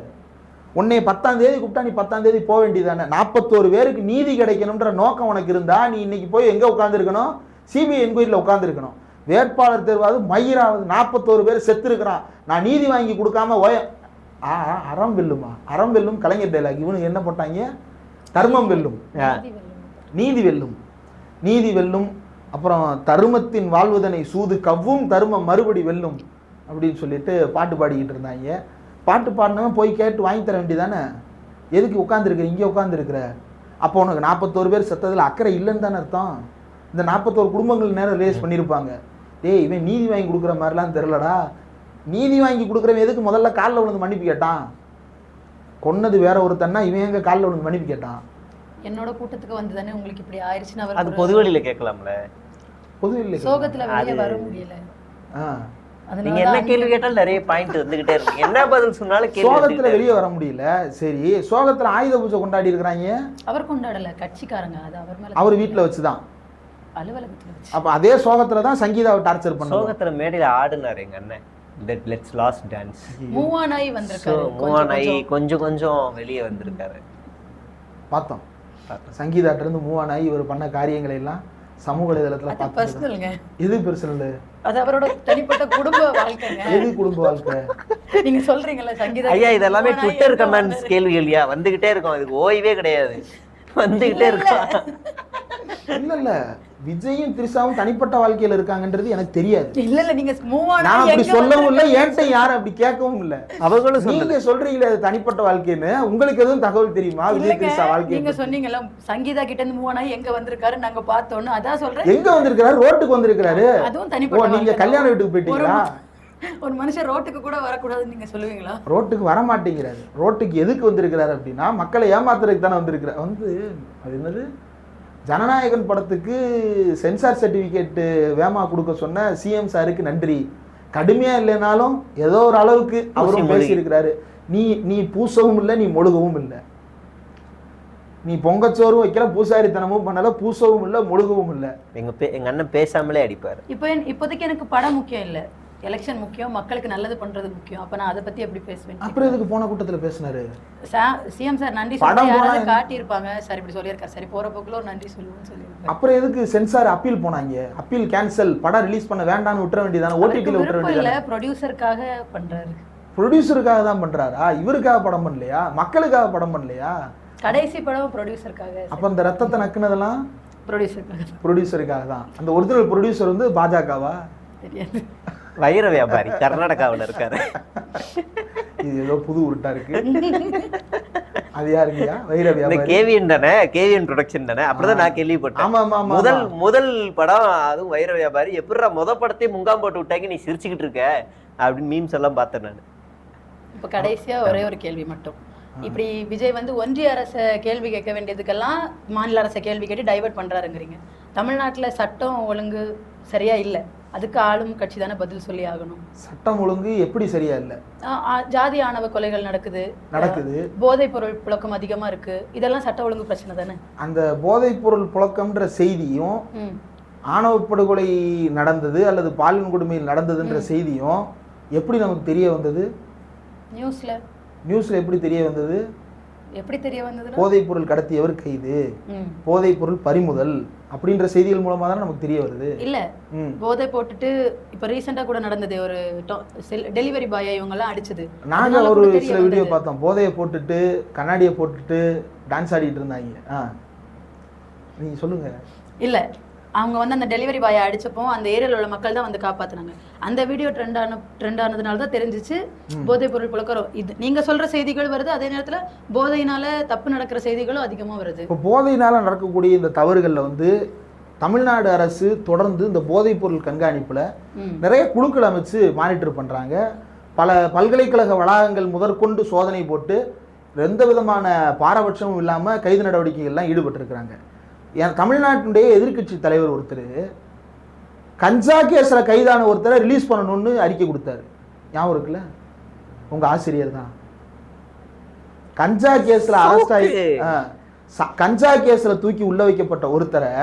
உன்னை 10ஆம் தேதி கூப்பிட்டா நீ 10ஆம் தேதி போக வேண்டியதானே. 41 பேருக்கு நீதி கிடைக்கணும்ன்ற நோக்கம் உனக்கு இருந்தா நீ இன்னைக்கு போய் எங்க உட்காந்துருக்கணும், சிபிஐ என்கொயரியில் உட்காந்துருக்கணும். வேட்பாளர் தேர்வாவது மயிராவது 41 பேர் செத்து இருக்கிறான், நான் நீதி வாங்கி கொடுக்காம அறம் வெல்லுமா, அறம் வெல்லும் கலைஞர் டைலாக். இவனுக்கு என்ன போட்டாங்க, தர்மம் வெல்லும், நீதி வெல்லும், நீதி வெல்லும். அப்புறம் தருமத்தின் வாழ்வதனை சூது கவ்வும் தருமம் மறுபடி வெல்லும் அப்படின்னு சொல்லிட்டு பாட்டு பாடிக்கிட்டு இருந்தாங்க. பாட்டு பாடினவன் போய் கேட்டு வாங்கி தர வேண்டியதானே. எதுக்கு உட்காந்துருக்குற, இங்கே உட்காந்துருக்குற? அப்போ உனக்கு 41 பேர் செத்ததில் அக்கறை இல்லைன்னு தானே அர்த்தம். இந்த 41 குடும்பங்கள் நேரம் ரேஸ் பண்ணியிருப்பாங்க. டேய் இவன் நீதி வாங்கி கொடுக்குற மாதிரிலாம் தெரிலடா. நீதி வாங்கி கொடுக்குறவன் எதுக்கு முதல்ல காலில் விழுந்து மன்னிப்பு கேட்டான்? கொன்னது வேற ஒருத்தன்னா இவன் எங்க காலில் விழுந்து மன்னிப்பு கேட்டான்? என்னோட கூட்டத்துக்கு வந்து தானே உங்களுக்கு இப்படி ஆயிடுச்சுன்னு அது பொதுவெளியில கேட்கலாம்ல. பொதுவெளியில சோகத்துல வெளியே வர முடியல. நீங்க என்ன கேள்வி கேட்டாலும் நிறைய பாயிண்ட் வந்துகிட்டே இருக்கு. என்ன பதில் சொன்னாலும் சோகத்துல வெளியே வர முடியல. சரி, சோகத்துல ஆயுத பூஜை கொண்டாடி இருக்கிறாங்க. அவர் கொண்டாடல, கட்சிக்காரங்க. அது அவர் மேல, அவர் வீட்டுல வச்சுதான், அலுவலகத்துல வச்சு. அப்ப அதே சோகத்துல தான் சங்கீதாவை டார்ச்சர் பண்ண. சோகத்துல மேடையில ஆடினாரு எங்க அண்ணன். Let's last dance. மூவானாய் வந்திருக்காரு. மூவானாய் கொஞ்சம் கொஞ்சம் வெளியே வந்திருக்காரு. பார்த்தோம் சங்கீதாட்ட இருந்து மூவானாய் இவர் பண்ண காரியங்களை எல்லாம் சமூக வலைதளத்துல பர்சனல்ங்க. எது பர்சனல்? அது அவரோட தனிப்பட்ட குடும்ப வாழ்க்கைங்க. எது குடும்ப வாழ்க்கை? நீங்க சொல்றீங்கல்ல சங்கீதா. ஐயா இதெல்லாமே ட்விட்டர் கமெண்ட்ஸ் கேள்விகள்யா, வந்துகிட்டே இருக்கும். இதுக்கு ஓய்வே கிடையாது, வந்துகிட்டே இருக்கும். இல்ல இல்ல, விஜயும் திரிஷாவும் தனிப்பட்ட வாழ்க்கையில இருக்காங்கன்றது எனக்கு தெரியாது. இல்ல இல்ல, நீங்க நான் அப்படி சொல்லவும் இல்ல, என்கிட்ட யாரும் அப்படி கேட்கவும் இல்ல. அவங்களும் நீங்க சொல்றீங்களே அது தனிப்பட்ட வாழ்க்கைன்னு, உங்களுக்கு எதுவும் தகவல் தெரியுமா விஜய் திரிஷா வாழ்க்கை? நீங்க சொன்னீங்கல்ல சங்கீதா கிட்ட இருந்து மூவானாய் எங்க வந்திருக்காரு நாங்க பார்த்தோம்னு, அதான் சொல்றேன். எங்க வந்திருக்காரு? ரோட்டுக்கு வந்திருக்காரு. அதுவும் தனிப்பட்ட. நீங்க கல்யாண வீட்டுக்கு போயிட்டீங்களா? ஒரு மனுஷன் ரோட்டுக்கு கூட வரக்கூடாதுன்னு நீங்க சொல்லுவீங்களா? ரோட்டுக்கு வர மாட்டேங்கிறாரு. ரோட்டுக்கு எதுக்கு வந்திருக்கிறாரு அப்படின்னா, மக்களை ஏமாத்துறதுக்கு தானே வந்திருக்கிறார். அது என்னது, ஜனநாயகன் படத்துக்கு சென்சார் சர்டிஃபிகேட் வேமா கொடுக்க சொன்ன சிஎம் சாருக்கு நன்றி. கடுமையா இல்லைனாலும் ஏதோ ஒரு அளவுக்கு அவரும் பேசியிருக்கிறாரு. நீ பூசவும் இல்லை, நீ மொழுகவும் இல்லை. நீ பொங்கச்சோறும் வைக்கல, பூசாரித்தனமும் பண்ணல, பூசவும் இல்லை, முழுகவும் இல்லை. எங்க அண்ணன் பேசாமலே அடிப்பாரு. இப்போதைக்கு எனக்கு படம் முக்கியம் இல்லை, எலெக்ஷன் முக்கியம், மக்களுக்கு நல்லது பண்றது முக்கியம். அப்ப நான் அதை பத்தி எப்படி பேசுவேன்? அப்புறம் எதுக்கு போன கூட்டத்துல பேசினாரு? சிஎம் சார் நன்றி சொல்லி யாராவது காட்டியிருப்பாங்க, சார் இப்படி சொல்லியிருக்காரு, சரி போற போக்குல ஒரு நன்றி சொல்லுவோம்னு சொல்லியிருக்காரு. அப்புறம் எதுக்கு சென்சார் அப்பீல் போனாங்க? அப்பீல் கேன்சல், படம் ரிலீஸ் பண்ண வேண்டாம்னு விட்டுற வேண்டியதானே, ஓடிடில விட்டுற வேண்டியதானே. ப்ரொடியூசருக்காக பண்றாரு. ப்ரொடியூசருக்காக தான் பண்றாரா? இவருக்காக படம் பண்ணலையா? மக்களுக்காக படம் பண்ணலையா? கடைசி படம் ப்ரொடியூசருக்காக. அப்ப அந்த ரத்தத்தை நக்குனதெல்லாம் ப்ரொடியூசருக்காக தான். அந்த ஒரிஜினல் ப்ரொடியூசர் வந்து பாஜகவா? தெரியாது. வைர வியாபாரி கர்நாடகாவில் இருக்காரு. இது ஏதோ புது உருட்டா இருக்கு. அது யாருங்கயா? வைர வியாபாரி. கேவிஎன் தானே, கேவிஎன் ப்ரொடக்ஷன் தானே, அப்படிதான் நான் கேள்விப்பட்டேன். ஆமா ஆமா. முதல் படம் அதுவும் வைர வியாபாரி. எப்படிடா படத்தை முங்காம் போட்டு விட்டாங்க, நீ சிரிச்சுக்கிட்டு இருக்க அப்படின்னு மீம்ஸ் எல்லாம் பார்த்தேன் நான். இப்ப கடைசியா ஒரே ஒரு கேள்வி மட்டும். இப்படி விஜய் வந்து ஒன்றிய அரசை கேள்வி கேட்க வேண்டியதுக்கெல்லாம் மாநில அரசை கேள்வி கேட்டு டைவர்ட் பண்றாருங்கிறீங்க. தமிழ்நாட்டுல சட்டம் ஒழுங்கு சரியா இல்ல, அதுக்கு ஆளும் கட்சி தானே பதில் சொல்லி ஆகணும். சட்டம் ஒழுங்கு எப்படி சரியா இல்ல? ஜாதி ஆணவ கொலைகள் நடக்குது, போதைப் பொருள் புழக்கம் அதிகமா இருக்கு, இதெல்லாம் சட்ட ஒழுங்கு பிரச்சனை தானே. அந்த போதைப் பொருள் புழக்கம்ன்ற செய்தியும், ஆணவ படுகொலை நடந்தது அல்லது பாலியல் கொடுமையில் நடந்ததுன்ற செய்தியும் எப்படி நமக்கு தெரிய வந்தது? நியூஸ்ல எப்படி தெரிய வந்தது? போதைப் பொருள் கடத்தியவர் கைது, போதைப் பொருள் பறிமுதல் அப்படின்ற செய்திகள் மூலமா தான் நமக்கு தெரிய வருது. இல்ல போதை போட்டுட்டு இப்ப ரீசெண்டா கூட நடந்தது, ஒரு டெலிவரி பாய் இவங்க எல்லாம் அடிச்சது. நாங்க ஒரு சில வீடியோ பார்த்தோம், போதையை போட்டுட்டு கண்ணாடியை போட்டுட்டு டான்ஸ் ஆடிட்டு இருந்தாங்க. நீங்க சொல்லுங்க. இல்ல அவங்க வந்து அந்த டெலிவரி பாயை அடிச்சப்போ அந்த ஏரியாவில் உள்ள மக்கள் தான் வந்து காப்பாத்துனாங்க. அந்த வீடியோ ட்ரெண்ட் ஆனதுனால தான் தெரிஞ்சிச்சு போதைப் பொருள் புழக்கம். இது நீங்க சொல்ற செய்திகள் வருது, அதே நேரத்துல போதையினால தப்பு நடக்கிற செய்திகளும் அதிகமா வருது. இப்போ போதையினால நடக்கக்கூடிய இந்த தவறுகள்ல வந்து தமிழ்நாடு அரசு தொடர்ந்து இந்த போதைப் பொருள் கண்காணிப்புல நிறைய குழுக்கள் அமைச்சு மானிட்டர் பண்றாங்க. பல பல்கலைக்கழக வளாகங்கள் முதற்கொண்டு சோதனை போட்டு எந்த விதமான பாரபட்சமும் இல்லாம கைது நடவடிக்கைகள்லாம் ஈடுபட்டு இருக்கிறாங்க. தமிழ்நாட்டினுடைய எதிர்கட்சி தலைவர் ஒருத்தர் கஞ்சா கேஸ்ல கைதான ஒருத்தரை ரிலீஸ் பண்ணணும்னு அறிக்கை கொடுத்தாரு. ஞாபகம் இருக்குல்ல? உங்க ஆசிரியர் தான். கஞ்சா கேஸ்ல அரெஸ்ட் ஆகி கஞ்சா கேஸ்ல தூக்கி உள்ள வைக்கப்பட்ட ஒருத்தரை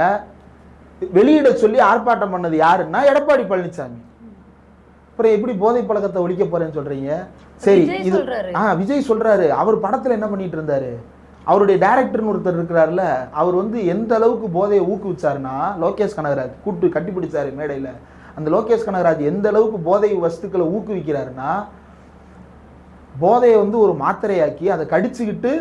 வெளியிட சொல்லி ஆர்ப்பாட்டம் பண்ணது யாருன்னா எடப்பாடி பழனிசாமி. அப்புறம் எப்படி போதை பழக்கத்தை ஒழிக்க போறேன்னு சொல்றீங்க? சரி, இது விஜய் சொல்றாரு. அவர் படத்துல என்ன பண்ணிட்டு இருந்தாரு? அவருடைய டைரக்டர்னு ஒருத்தர் இருக்கிறாருல, அவர் வந்து எந்த அளவுக்கு போதையை ஊக்குவிச்சாருன்னா, லோகேஷ் கனகராஜ் கூட்டு கட்டி பிடிச்சாரு மேடையில். அந்த லோகேஷ் கனகராஜ் எந்த அளவுக்கு போதை வஸ்துக்களை ஊக்குவிக்கிறாருன்னா, போதையை வந்து ஒரு மாத்திரையாக்கி அதை கடிச்சுக்கிட்டு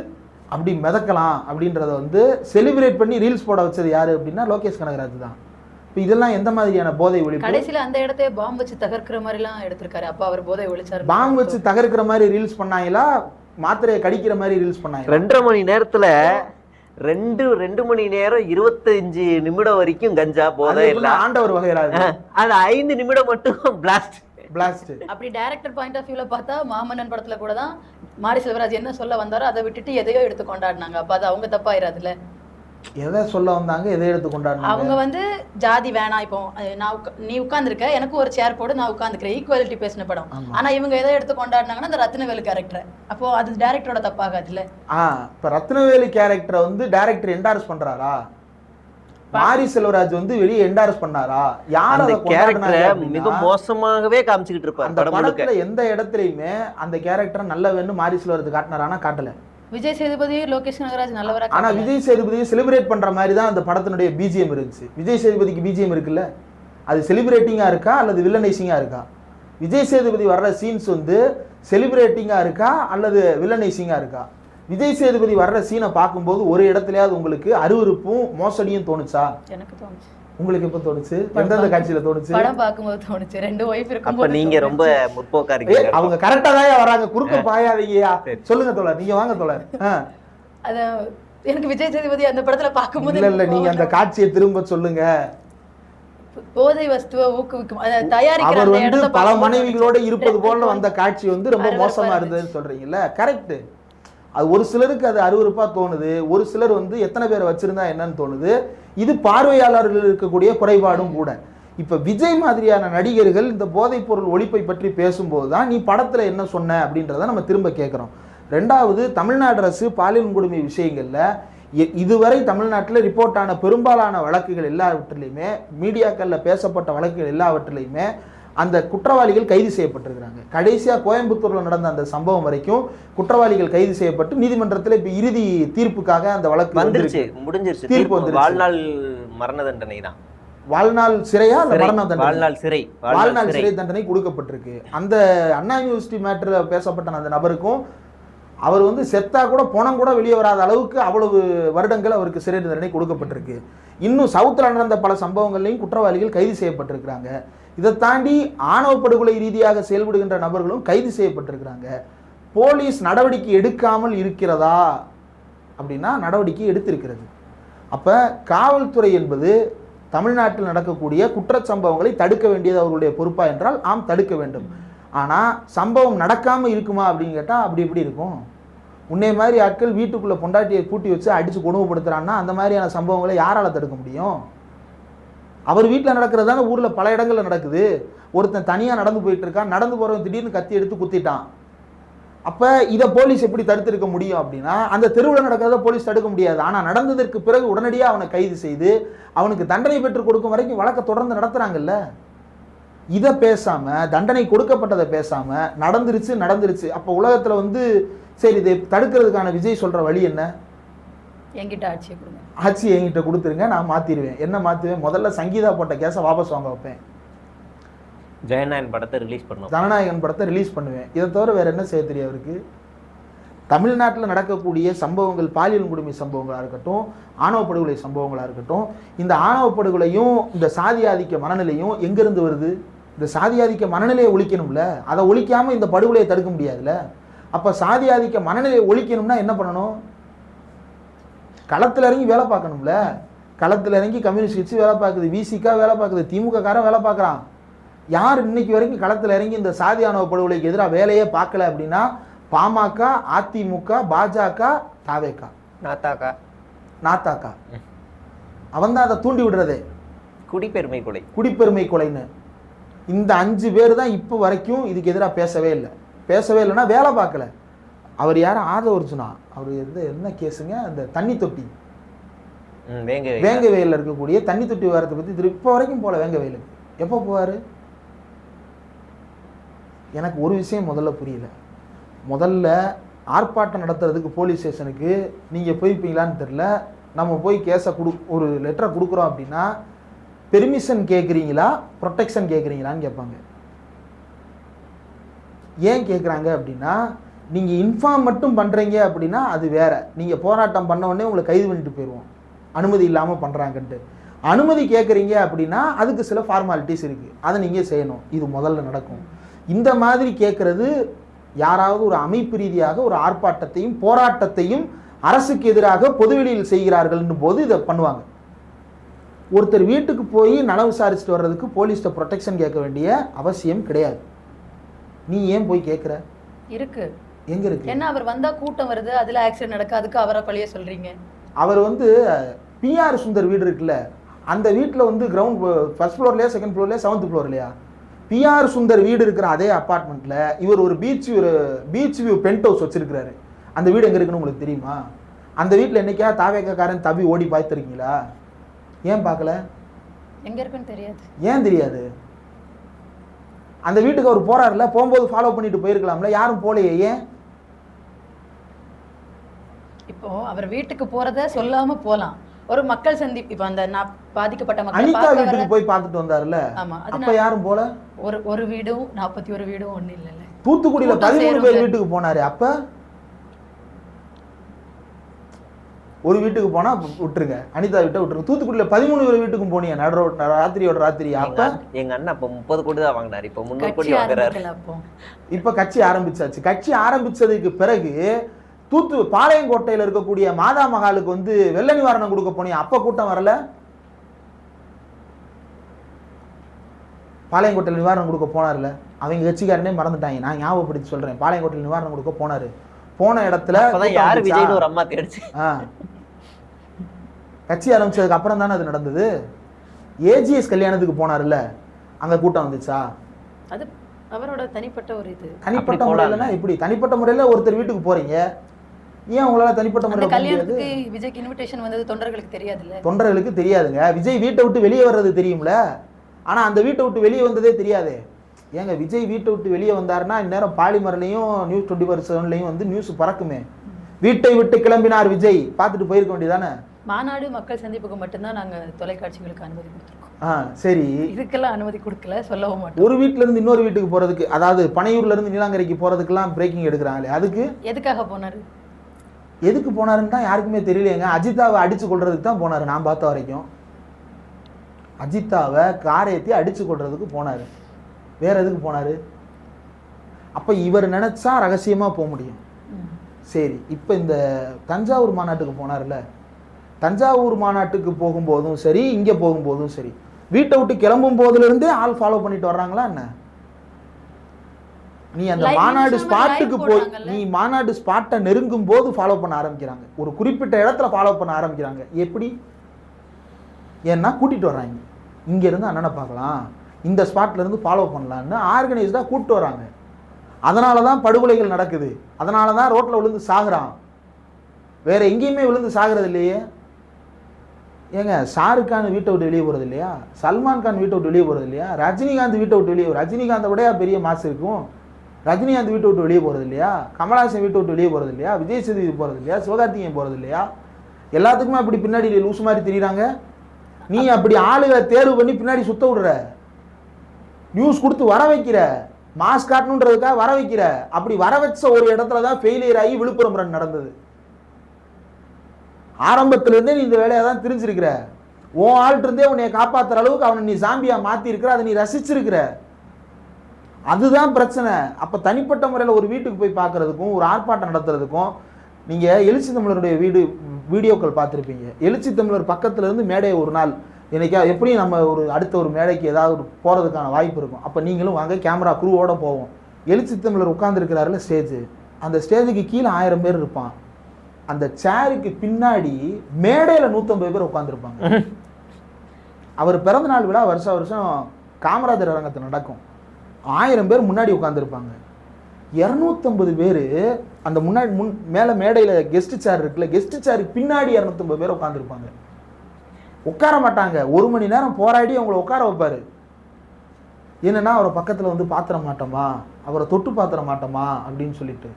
அப்படி மிதக்கலாம் அப்படின்றத வந்து செலிப்ரேட் பண்ணி ரீல்ஸ் போட வச்சது யாரு அப்படின்னா லோகேஷ் கனகராஜ் தான். இப்போ இதெல்லாம் எந்த மாதிரியான போதை ஒழிப்பு? கடைசியில் அந்த இடத்தையே பாம்பு வச்சு தகர்க்கிற மாதிரிலாம் எடுத்திருக்காரு. அப்போ அவர் போதை ஒழிச்சாரு. பாம்பு வச்சு தகர்க்கிற மாதிரி ரீல்ஸ் பண்ணாங்களா, மாத்திரையை கடிக்கிற மாதிரி ரீல்ஸ் பண்ணாங்க? 2.5 மணி நேரத்துல 2 மணி நேரம் 25 நிமிடம் வரைக்கும் கஞ்சா போதை இல்ல. ஆண்டவர் வகைராது. அது 5 நிமிடம் மட்டும் பிளாஸ்ட். அப்படி டைரக்டர் பாயிண்ட் ஆஃப் வியூல பார்த்தா மாமன்னன் படத்துல கூட தான் மாரி செல்வராஜ் என்ன சொல்ல வந்தாரோ அதை விட்டுட்டு எதையோ எடுத்து கொண்டாடினாங்க. அப்ப அது அவங்க தப்பாயிராதுல்ல? எதை சொல்ல வந்தாங்க, எதை எடுத்து கொண்டாடினாங்க? அவங்க வந்து ஜாதி வேணாம், இப்போ நீ உட்கார்ந்துருக்க, எனக்கு ஒரு சேர் போடு, நான் உட்கார்ந்துக்கிறேன், ஈக்குவாலிட்டி பேசின படம். ஆனா இவங்க எதை எடுத்து கொண்டாடினாங்கன்னா அந்த ரத்னவேலு கேரக்டர். அப்போ அது டைரக்டரோட தப்பாகாதுல்ல? இப்ப ரத்னவேலு கேரக்டரை வந்து டைரக்டர் என்டார்ஸ் பண்றாரா? மாரி செல்வராஜ் வந்து வெளியே என்டார்ஸ் பண்ணாரா? யார் அந்த கேரக்டரை மிக மோசமாகவே காமிச்சிட்டு இருப்பாரு. அந்த படத்துல எந்த இடத்துலயுமே அந்த கேரக்டர் நல்லவன்னு மாரி செல்வராஜ் காட்டினாரானா? காட்டல. விஜய் சேதுபதி, லோகேஷ் கனகராஜ் நல்லவரா? ஆனா விஜய் சேதுபதியை செலிப்ரேட் பண்ற மாதிரி தான் அந்த படத்தினுடைய பிஜிஎம் இருந்துச்சு. விஜய் சேதுபதிக்கு பிஜிஎம் இருக்குல்ல, அது செலிப்ரேட்டிங்கா இருக்கா அல்லது வில்லனைசிங்கா இருக்கா? விஜய் சேதுபதி வர்ற சீன்ஸ் வந்து செலிப்ரேட்டிங்கா இருக்கா அல்லது வில்லனைசிங்கா இருக்கா? விஜய் சேதுபதி வர்ற சீனை பார்க்கும்போது ஒரு இடத்துலயாவது உங்களுக்கு அருவருப்பும் மோசடியும் தோணுச்சா? எனக்கு தோணுச்சு. உங்களுக்கு எப்ப தோணுச்சு? எந்தெந்த காட்சியில தோணுச்சு? படம் பார்க்கும்போது தோணுச்சு. 2 வைஃப் இருக்கும்போது. அப்ப நீங்க ரொம்ப முற்போக்கா இருக்கீங்க. அவங்க கரெக்ட்டா தான் வராங்க, குறுக்க பாயாதீங்கயா. சொல்லுங்க தோழர், நீங்க வாங்க தோழர். அத எனக்கு விஜய் சேதுபதி அந்த படத்துல பார்க்கும்போது இல்ல நீங்க அந்த காட்சியை திரும்ப சொல்லுங்க. போதை வஸ்துவை ஊக்குவிக்கும் தயாரிக்கிற அவர் வந்து பல மனைவிகளோட இருப்பது போல வந்த காட்சி வந்து ரொம்ப மோசமா இருந்ததுன்னு சொல்றீங்கல்ல? கரெக்ட். அது ஒரு சிலருக்கு அது அருவருப்பா தோணுது, ஒரு சிலர் வந்து எத்தனை பேரை வச்சிருந்தா என்னன்னு தோணுது. இது பார்வையாளர்கள் இருக்கக்கூடிய குறைபாடும் கூட. இப்ப விஜய் மாதிரியான நடிகர்கள் இந்த போதைப் பொருள் ஒழிப்பை பற்றி பேசும்போது தான் நீ படத்துல என்ன சொன்ன அப்படின்றத நம்ம திரும்ப கேட்கிறோம். ரெண்டாவது, தமிழ்நாடு அரசு பாலியல் கொடுமை விஷயங்கள்ல இதுவரை தமிழ்நாட்டில் ரிப்போர்ட் ஆன பெரும்பாலான வழக்குகள் எல்லாவற்றிலையுமே, மீடியாக்களில் பேசப்பட்ட வழக்குகள் எல்லாவற்றிலையுமே அந்த குற்றவாளிகள் கைது செய்யப்பட்டிருக்கிறாங்க. கடைசியாக கோயம்புத்தூரில் நடந்த அந்த சம்பவம் வரைக்கும் குற்றவாளிகள் கைது செய்யப்பட்டு நீதிமன்றத்தில் இப்போ இறுதி தீர்ப்புக்காக அந்த வழக்கு வந்துருச்சு, முடிஞ்சிருச்சு. தீர்ப்பு வந்துருச்சு. வாழ்நாள் மரண தண்டனை தான். வாழ்நாள் சிறையா இல்ல மரண தண்டனை? வாழ்நாள் சிறை தண்டனை கொடுக்கப்பட்டிருக்கு. அந்த அண்ணா யூனிவர்சிட்டி மேட்டர்ல பேசப்பட்ட அந்த நபருக்கும் அவர் வந்து செத்தா கூட பணம் கூட வெளியே வராத அளவுக்கு அவ்வளவு வருடங்கள் அவருக்கு சிறை தண்டனை கொடுக்கப்பட்டிருக்கு. இன்னும் சவுத்தில் நடந்த பல சம்பவங்கள்லையும் குற்றவாளிகள் கைது செய்யப்பட்டிருக்கிறாங்க. இதை தாண்டி ஆணவ படுகொலை ரீதியாக செயல்படுகின்ற நபர்களும் கைது செய்யப்பட்டிருக்கிறாங்க. போலீஸ் நடவடிக்கை எடுக்காமல் இருக்கிறதா அப்படின்னா நடவடிக்கை எடுத்திருக்கிறது. அப்போ காவல்துறை என்பது தமிழ்நாட்டில் நடக்கக்கூடிய குற்றச்சம்பவங்களை தடுக்க வேண்டியது அவர்களுடைய பொறுப்பா என்றால் ஆம், தடுக்க வேண்டும். ஆனால் சம்பவம் நடக்காமல் இருக்குமா அப்படின்னு கேட்டால் அப்படி எப்படி இருக்கும்? உன்னை மாதிரி ஆட்கள் வீட்டுக்குள்ளே பொண்டாட்டியை பூட்டி வச்சு அடித்து கொடுமைப்படுத்துறான்னா அந்த மாதிரியான சம்பவங்களை யாரால் தடுக்க முடியும்? அவர் வீட்டில் நடக்கிறது தானே ஊரில் பல இடங்களில் நடக்குது. ஒருத்தன் தனியாக நடந்து போயிட்டு இருக்கான், நடந்து போகிறவன் திடீர்னு கத்தி எடுத்து குத்திட்டான். அப்போ இதை போலீஸ் எப்படி தடுத்திருக்க முடியும் அப்படின்னா அந்த தெருவில் நடக்கிறத போலீஸ் தடுக்க முடியாது. ஆனால் நடந்ததற்கு பிறகு உடனடியாக அவனை கைது செய்து அவனுக்கு தண்டனை பெற்றுக் கொடுக்கும் வரைக்கும் வழக்கை தொடர்ந்து நடத்துகிறாங்கல்ல. இதை பேசாமல், தண்டனை கொடுக்கப்பட்டதை பேசாமல் நடந்துருச்சு. அப்போ உலகத்தில் வந்து சரி இதை தடுக்கிறதுக்கான விஜய் சொல்கிற வழி என்ன? என்கிட்ட ஆட்சியை கொடுங்க, ஆட்சி என்கிட்ட கொடுத்துருங்க, நான் மாற்றிடுவேன். என்ன மாற்றுவேன்? முதல்ல சங்கீதா போட்ட கேஸை வாபஸ் வாங்க வைப்பேன். ஜனநாயகன் படத்தை ரிலீஸ் பண்ணுவேன். ஜனநாயகன் படத்தை ரிலீஸ் பண்ணுவேன். இதை தவிர வேறு என்ன செய்ய தெரியும் அவருக்கு? தமிழ்நாட்டில் நடக்கக்கூடிய சம்பவங்கள், பாலியல் கொடுமை சம்பவங்களாக இருக்கட்டும், ஆணவ படுகொலை சம்பவங்களாக இருக்கட்டும், இந்த ஆணவ படுகொலையும் இந்த சாதி ஆதிக்க மனநிலையும் எங்கேருந்து வருது? இந்த சாதி ஆதிக்க மனநிலையை ஒழிக்கணும்ல. அதை ஒழிக்காமல் இந்த படுகொலையை தடுக்க முடியாதுல்ல. அப்போ சாதி ஆதிக்க மனநிலையை ஒழிக்கணும்னா என்ன பண்ணணும்? களத்தில் இறங்கி வேலை பார்க்கணும்ல. களத்தில் இறங்கி கம்யூனிஸ்ட் கட்சி வேலை பார்க்குது, விசிகா வேலை பார்க்குது, திமுக காரன் வேலை பார்க்குறான். யார் இன்னைக்கு வரைக்கும் களத்தில் இறங்கி இந்த சாதி ஆணவ படுகொலைக்கு எதிராக வேலையே பார்க்கல அப்படின்னா பாமக, அதிமுக, பாஜக, தாவேகா, நாத்தாக்கா. அவன் தான் அதை தூண்டி விடுறதே. குடிப்பெருமை கொலைன்னு இந்த 5 பேர் தான் இப்போ வரைக்கும் இதுக்கு எதிராக பேசவே இல்லைன்னா வேலை பார்க்கல. அவர் யாரும் ஆதவர்ஜுனா, அவர் என்ன கேஸுங்க? அந்த தண்ணி தொட்டி, வேங்க வயலில் இருக்கக்கூடிய தண்ணி தொட்டி விவரத்தை பற்றி இப்போ வரைக்கும் போல. வேங்க வயலுக்கு எப்போ போவார்? எனக்கு ஒரு விஷயம் முதல்ல புரியல. முதல்ல ஆர்ப்பாட்டம் நடத்துறதுக்கு போலீஸ் ஸ்டேஷனுக்கு நீங்கள் போயிருப்பீங்களான்னு தெரில. நம்ம போய் கேஸை ஒரு லெட்டரை கொடுக்குறோம் அப்படின்னா பெர்மிஷன் கேட்குறீங்களா, ப்ரொடெக்ஷன் கேட்குறீங்களான்னு கேட்பாங்க. ஏன் கேட்குறாங்க அப்படின்னா நீங்கள் இன்ஃபார்ம் மட்டும் பண்ணுறீங்க அப்படின்னா அது வேற. நீங்கள் போராட்டம் பண்ண உடனே உங்களை கைது பண்ணிட்டு போயிடுவோம், அனுமதி இல்லாமல் பண்ணுறாங்கன்ட்டு. அனுமதி கேட்குறீங்க அப்படின்னா அதுக்கு சில ஃபார்மாலிட்டிஸ் இருக்குது, அதை நீங்கள் செய்யணும். இது முதல்ல நடக்கும். இந்த மாதிரி கேட்குறது யாராவது ஒரு அமைப்பு ரீதியாக ஒரு ஆர்ப்பாட்டத்தையும் போராட்டத்தையும் அரசுக்கு எதிராக பொதுவெளியில் செய்கிறார்கள்னு போது இதை பண்ணுவாங்க. ஒருத்தர் வீட்டுக்கு போய் நலம் விசாரிச்சுட்டு வர்றதுக்கு போலீஸ்ட ப்ரொடெக்ஷன் கேட்க வேண்டிய அவசியம் கிடையாது. நீ ஏன் போய் கேட்குற? இருக்கு. எங்க இருக்கு? என்ன அவர் வந்தா கூட்டம் வருது, அதுல ஆக்சிடென்ட் நடக்கு, அதுக்கு அவரை பழிய சொல்றீங்க? அவர் வந்து பிஆர் சுந்தர் வீடு இருக்குல்ல, அந்த வீட்டில் வந்து கிரவுண்ட் ஃபர்ஸ்ட் ஃப்ளோர்லையா, செகண்ட் ஃப்ளோர்லையா, 7th ஃப்ளோர்லையா, பிஆர் சுந்தர் வீடு இருக்கிற அதே அப்பார்ட்மெண்ட்டில் இவர் ஒரு பீச் வியூ பென்ட் ஹவுஸ் வச்சிருக்கிறாரு. அந்த வீடு எங்கே இருக்குன்னு உங்களுக்கு தெரியுமா? அந்த வீட்டில் என்னைக்கா தாவேக்காரன் தவி ஓடி பார்த்துருக்கீங்களா? ஏன் பார்க்கல? எங்கே இருக்குன்னு தெரியாது. ஏன் தெரியாது? அந்த வீட்டுக்கு அவர் போறாருல, போகும்போது ஃபாலோ பண்ணிட்டு போயிருக்கலாம்ல, யாரும் போலையே. ஏன்? இப்போ அவர் வீட்டுக்கு போறத சொல்லாம போலாம். ஒரு மக்கள் சந்திப்பு, இப்ப அந்த பாதிக்கப்பட்ட மக்கள் அனிதா வீட்டுக்கு போய் பார்த்துட்டு வந்தாருல, அப்ப யாரும் போல. ஒரு வீடும் 41 வீடும் ஒண்ணு இல்ல. தூத்துக்குடியில 13 பேர் வீட்டுக்கு போனாரு. அப்ப ஒரு வீட்டுக்கு போனா விட்டுருங்க, அனிதா வீட்டை விட்டுருங்க. தூத்துக்குடியில 13 பேர் வீட்டுக்கும் போனீங்க ராத்திரியோட ராத்திரி. அப்ப எங்க அண்ணா இப்ப 30 கோடி தான் வாங்கினாரு, இப்ப 300 கோடி வாங்குறாரு. இப்ப கட்சி ஆரம்பிச்சாச்சு. கட்சி ஆரம்பிச்சதுக்கு பிறகு பாளையங்கோட்டையில் இருக்கக்கூடிய மாதா மகாலுக்கு வந்து வெள்ள நிவாரணம் கொடுக்க போனீங்க, அப்ப கூட்டம் வரல. பாளையங்கோட்டையில் நிவாரணம் கொடுக்க போனார்ல, அவங்க கட்சிக்காரனே மறந்துட்டாங்க. நான் ஞாபகப்படுத்தி சொல்றேன். பாளையங்கோட்டையில் நிவாரணம் கொடுக்க போனாரு. போன இடத்துல யாரு விஜய்னு ஒரு அம்மா தேடிச்சு. கட்சி ஆரம்பிச்சதுக்கு அப்புறம் தானே அது நடந்தது. ஏஜிஎஸ் கல்யாணத்துக்கு போனார்ல, அங்க கூட்டம் வந்துச்சா? அது அவரோட தனிப்பட்ட ஒரு இது. தனிப்பட்ட முறையிலனா எப்படி? தனிப்பட்ட முறையில ஒருத்தர் வீட்டுக்கு போறீங்க, ஏன் உங்களால தனிப்பட்ட அந்த முறையில் போக முடியாது? கல்யாணத்துக்கு விஜய்க்கு இன்விடேஷன் வந்தது தொண்டர்களுக்கு தெரியாதுல்ல? தொண்டர்களுக்கு தெரியாதுங்க. விஜய் வீட்டை விட்டு வெளியே வர்றது தெரியும்ல, ஆனா அந்த வீட்டை விட்டு வெளியே வந்ததே தெரியாது. ஏங்க விஜய் வீட்டை விட்டு வெளியே வந்தாருன்னா இந்நேரம் பாலிமர்லையும் நியூஸ் 24/7லையும் வந்து நியூஸ் பறக்குமே. வீட்டை விட்டு கிளம்பினார் விஜய், பார்த்துட்டு போயிருக்க வேண்டியதானே. மாநாடு மக்கள் சந்திப்புக்கு மட்டும்தான் நாங்க தொலைக்காட்சிகளுக்கு அனுமதி கொடுத்துருக்கோம். சரி, இதுக்கெல்லாம் அனுமதி கொடுக்கல, சொல்லவும் மாட்டோம். ஒரு வீட்ல இருந்து இன்னொரு வீட்டுக்கு போறதுக்கு, அதாவது பனையூர்ல இருந்து நீலாங்கரைக்கு போறதுக்கெல்லாம் பிரேக்கிங் எடுக்கிறாங்களே, அதுக்கு எதுக்காக போனாரு? எதுக்கு போனாருன்னு தான் யாருக்குமே தெரியலையேங்க. அஜிதாவை அடிச்சு கொள்றதுக்கு தான் போனாரு. நான் பார்த்த வரைக்கும் அஜிதாவை காரை ஏற்றி அடிச்சு கொள்றதுக்கு போனாரு. வேற எதுக்கு போனாரு? அப்ப இவர் நினைச்சா ரகசியமா போக முடியும். சரி, இப்போ இந்த தஞ்சாவூர் மாநாட்டுக்கு போனார்ல, தஞ்சாவூர் மாநாட்டுக்கு போகும்போதும் சரி, இங்கே போகும்போதும் சரி, வீட்டை விட்டு கிளம்பும் போதுலேருந்தே ஆள் ஃபாலோ பண்ணிட்டு வர்றாங்களா என்ன? நீ அந்த மாநாடு ஸ்பாட்டுக்கு போய், நீ மாநாடு ஸ்பாட்டை நெருங்கும் போது ஃபாலோ பண்ண ஆரம்பிக்கிறாங்க. ஒரு குறிப்பிட்ட இடத்துல ஃபாலோ பண்ண ஆரம்பிக்கிறாங்க. எப்படி? ஏன்னா கூட்டிட்டு வர்றாங்க. இங்கேருந்து அண்ணனை பார்க்கலாம், இந்த ஸ்பாட்ல இருந்து ஃபாலோ பண்ணலான்னு ஆர்கனைஸ்டாக கூப்பிட்டு வராங்க. அதனால தான் படுகொலைகள் நடக்குது, அதனால தான் ரோட்டில் விழுந்து சாகுறான். வேற எங்கேயுமே விழுந்து சாகிறது இல்லையே. ஏங்க ஷாருக் கான் வீட்டை விட்டு வெளியே போகிறது இல்லையா? சல்மான் கான் வீட்டை விட்டு வெளியே போகிறது இல்லையா? ரஜினிகாந்த் வீட்டை விட்டு வெளியே, ரஜினிகாந்தை விட பெரிய மாசு இருக்கும். ரஜினிகாந்த் வீட்டை விட்டு வெளியே போகிறது இல்லையா? கமல்ஹாசன் வீட்டை விட்டு வெளியே போகிறது இல்லையா? விஜய் சேதுபதி போகிறது இல்லையா? சிவகார்த்திகேயன் போகிறது இல்லையா? எல்லாத்துக்குமே அப்படி பின்னாடி லூசு மாதிரி தெரியுறாங்க. நீ அப்படி ஆளுகளை தேர்வு பண்ணி பின்னாடி சுத்த விடுற, நியூஸ் கொடுத்து வர வைக்கிற, மாஸ்க் காட்டணுன்றதுக்காக வர வைக்கிற. அப்படி வர வச்ச ஒரு இடத்துல தான் ஃபெயிலியர் ஆகி விழுப்புரம் ரன் நடந்தது. ஆரம்பத்திலிருந்தே நீ இந்த வேலையை தான் தெரிஞ்சிருக்கிற. உன் ஆள்கிட்ட இருந்தே உன்னை காப்பாற்றுற அளவுக்கு அவனை நீ சாம்பியா மாற்றி இருக்கிற, அதை நீ ரசிச்சிருக்கிற. அதுதான் பிரச்சனை. அப்போ தனிப்பட்ட முறையில் ஒரு வீட்டுக்கு போய் பார்க்கறதுக்கும் ஒரு ஆர்ப்பாட்டம் நடத்துறதுக்கும், நீங்கள் எழுச்சி தமிழருடைய வீடியோக்கள் பார்த்துருப்பீங்க. எழுச்சி தமிழர் பக்கத்துல இருந்து மேடையை ஒரு நாள் இன்னைக்கா எப்படியும் நம்ம ஒரு அடுத்த ஒரு மேடைக்கு ஏதாவது போகிறதுக்கான வாய்ப்பு இருக்கும். அப்போ நீங்களும் வாங்க, கேமரா குரூவோட போவோம். எழுச்சி தமிழர் உட்கார்ந்துருக்கிறாருல ஸ்டேஜ், அந்த ஸ்டேஜுக்கு கீழே 1000 பேர் இருப்பான். அந்த சேருக்கு பின்னாடி மேடையில் 150 பேர் உட்காந்துருப்பாங்க. அவர் பிறந்த நாள் விழா வருஷம் வருஷம் காமராஜர் அரங்கத்தில் நடக்கும். 1000 பேர் முன்னாடி உட்காந்துருப்பாங்க. 250 பேர் அந்த முன்னாடி மேலே மேடையில் கெஸ்ட் சேர் இருக்குல்ல, கெஸ்ட் சேருக்கு பின்னாடி 250 பேர் உட்காந்துருப்பாங்க. உட்கார மாட்டாங்க. 1 மணி நேரம் போராடி அவங்கள உட்கார வைப்பார். என்னன்னா அவரை பக்கத்தில் வந்து பாத்திர மாட்டோமா, அவரை தொட்டு பாத்திர மாட்டோமா அப்படின்னு சொல்லிட்டு.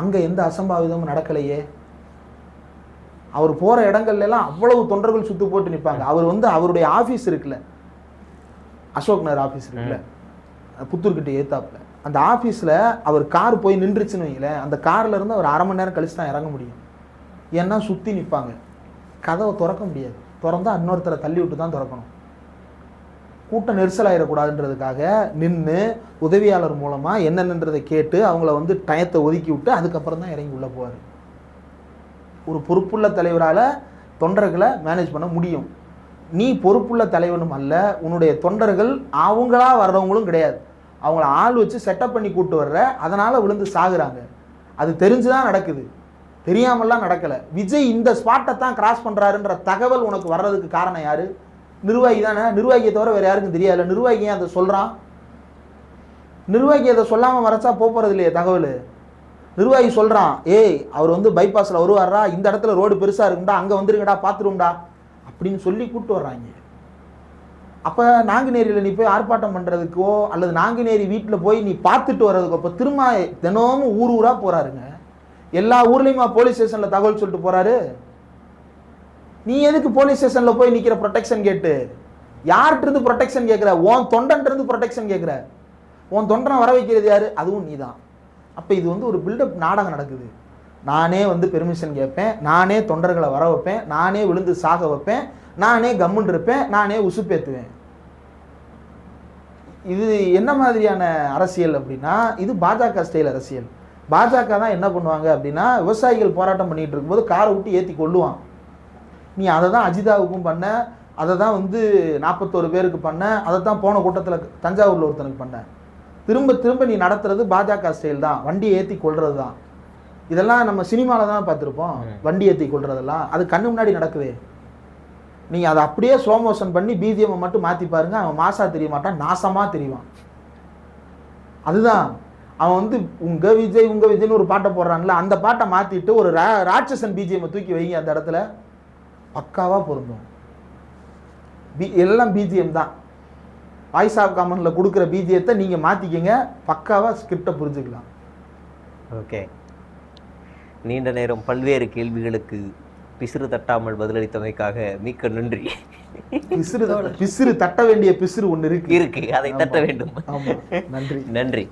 அங்கே எந்த அசம்பாவிதமும் நடக்கலையே. அவர் போகிற இடங்கள்லாம் அவ்வளவு தொண்டர்கள் சுத்து போட்டு நிற்பாங்க. அவர் வந்து அவருடைய ஆஃபீஸ் இருக்குல்ல, அசோக் நகர் ஆஃபீஸ் இருக்குல்ல, புத்தூர்கிட்ட ஏத்தாப்புல, அந்த ஆஃபீஸில் அவர் கார் போய் நின்றுச்சுன்னு வைங்களேன், அந்த காரில் இருந்து அவர் 1/2 மணி நேரம் கழிச்சு தான் இறங்க முடியும். ஏன்னா சுற்றி நிற்பாங்க. கதவை திறக்க முடியாது, திறந்தா இன்னொருத்தரை தள்ளி விட்டு தான் திறக்கணும். கூட்டம் நெரிசலாயிடக்கூடாதுன்றதுக்காக நின்று உதவியாளர் மூலமாக என்னென்னன்றதை கேட்டு அவங்கள வந்து டயத்தை ஒதுக்கி விட்டு அதுக்கப்புறம் தான் இறங்கி உள்ளே போவார். ஒரு பொறுப்புள்ள தலைவரால் தொண்டர்களை மேனேஜ் பண்ண முடியும். நீ பொறுப்புள்ள தலைவனும் அல்ல, உன்னுடைய தொண்டர்கள் அவங்களா வர்றவங்களும் கிடையாது. அவங்கள ஆள் வச்சு செட்டப் பண்ணி கூப்பிட்டு வர்ற, அதனால் விழுந்து சாகுறாங்க. அது தெரிஞ்சுதான் நடக்குது, தெரியாமல்லாம் நடக்கலை. விஜய் இந்த ஸ்பாட்டை தான் கிராஸ் பண்ணுறாருன்ற தகவல் உனக்கு வர்றதுக்கு காரணம் யார்? நிர்வாகி தானே. நிர்வாகியை தவிர வேறு யாருக்கும் தெரியாது. நிர்வாகி ஏன் அதை சொல்கிறான்? நிர்வாகி அதை சொல்லாமல் மறைச்சா போகிறது இல்லையே தகவல். நிர்வாகி சொல்கிறான், ஏய் அவர் வந்து பைபாஸில் வருவாரா, இந்த இடத்துல ரோடு பெருசாக இருக்குண்டா, அங்கே வந்துருங்கடா பார்த்துருவோம்டா அப்படின்னு சொல்லி கூப்பிட்டு வர்றாங்க. அப்போ நாங்குநேரியில் நீ போய் ஆர்ப்பாட்டம் பண்ணுறதுக்கோ அல்லது நாங்குநேரி வீட்டில் போய் நீ பார்த்துட்டு வர்றதுக்கோ, இப்போ திரும்ப தினமும் ஊர் ஊராக போகிறாருங்க. எல்லா ஊர்லேயுமா போலீஸ் ஸ்டேஷனில் தகவல் சொல்லிட்டு போகிறாரு? நீ எதுக்கு போலீஸ் ஸ்டேஷனில் போய் நிற்கிற ப்ரொடெக்ஷன் கேட்டு? யார்கிட்ட ப்ரொடெக்ஷன் கேட்குற? உன் தொண்டன்ட்டு ப்ரொடெக்ஷன் கேட்குற. உன் தொண்டனை வர வைக்கிறது யார்? அதுவும் நீ தான். அப்போ இது வந்து ஒரு பில்டப் நாடகம் நடக்குது. நானே வந்து பெர்மிஷன் கேட்பேன், நானே தொண்டர்களை வர வைப்பேன், நானே விழுந்து சாக வைப்பேன், நானே கம்முன்னு இருப்பேன், நானே உசுப்பேற்றுவேன். இது என்ன மாதிரியான அரசியல் அப்படின்னா, இது பாஜக ஸ்டைல் அரசியல். பாஜக தான் என்ன பண்ணுவாங்க அப்படின்னா, விவசாயிகள் போராட்டம் பண்ணிகிட்டு இருக்கும்போது காரை விட்டு ஏற்றி கொள்ளுவான். நீ அதை தான் அஜிதாவுக்கும் பண்ண, அதை தான் வந்து 41 பேருக்கு பண்ண, அதை தான் போன கூட்டத்தில் தஞ்சாவூரில் ஒருத்தனுக்கு பண்ண. திரும்ப திரும்ப நீ நடத்துறது பாஜக ஸ்டைல் தான், வண்டியை ஏற்றி கொள்வது தான். இதெல்லாம் நம்ம சினிமாவில் தான் பார்த்துருப்போம், வண்டி ஏற்றி கொள்றதெல்லாம். அது கண்ணு முன்னாடி நடக்குது. நீங்கள் அதை அப்படியே ஸ்லோ மோஷன் பண்ணி பிஜிஎம்மை மட்டும் மாற்றி பாருங்க, அவன் மாசா தெரிய மாட்டான், நாசமாக தெரிவான். அதுதான். அவன் வந்து உங்க விஜய்னு ஒரு பாட்டை போடுறான்ல, அந்த பாட்டை மாத்திட்டு ஒரு ராட்சசன் பிஜிஎம் தூக்கி வைங்க அந்த இடத்துல, பக்காவா பொருந்தும். எல்லாம் பிஜிஎம் தான். வாய்ஸ் ஆஃப் காமன்ல கொடுக்குற பிஜிஎத்தை நீங்க மாத்திக்கங்க, பக்காவா ஸ்கிரிப்டை புரிஞ்சுக்கலாம். ஓகே, நீண்ட நேரம் பல்வேறு கேள்விகளுக்கு பிசிறு தட்டாமல் பதிலளித்தமைக்காக மிக்க நன்றி. பிசிறு தட்ட வேண்டிய பிசிறு ஒண்ணு இருக்கு, அதை தட்ட வேண்டும். ஆமா, நன்றி. நன்றி.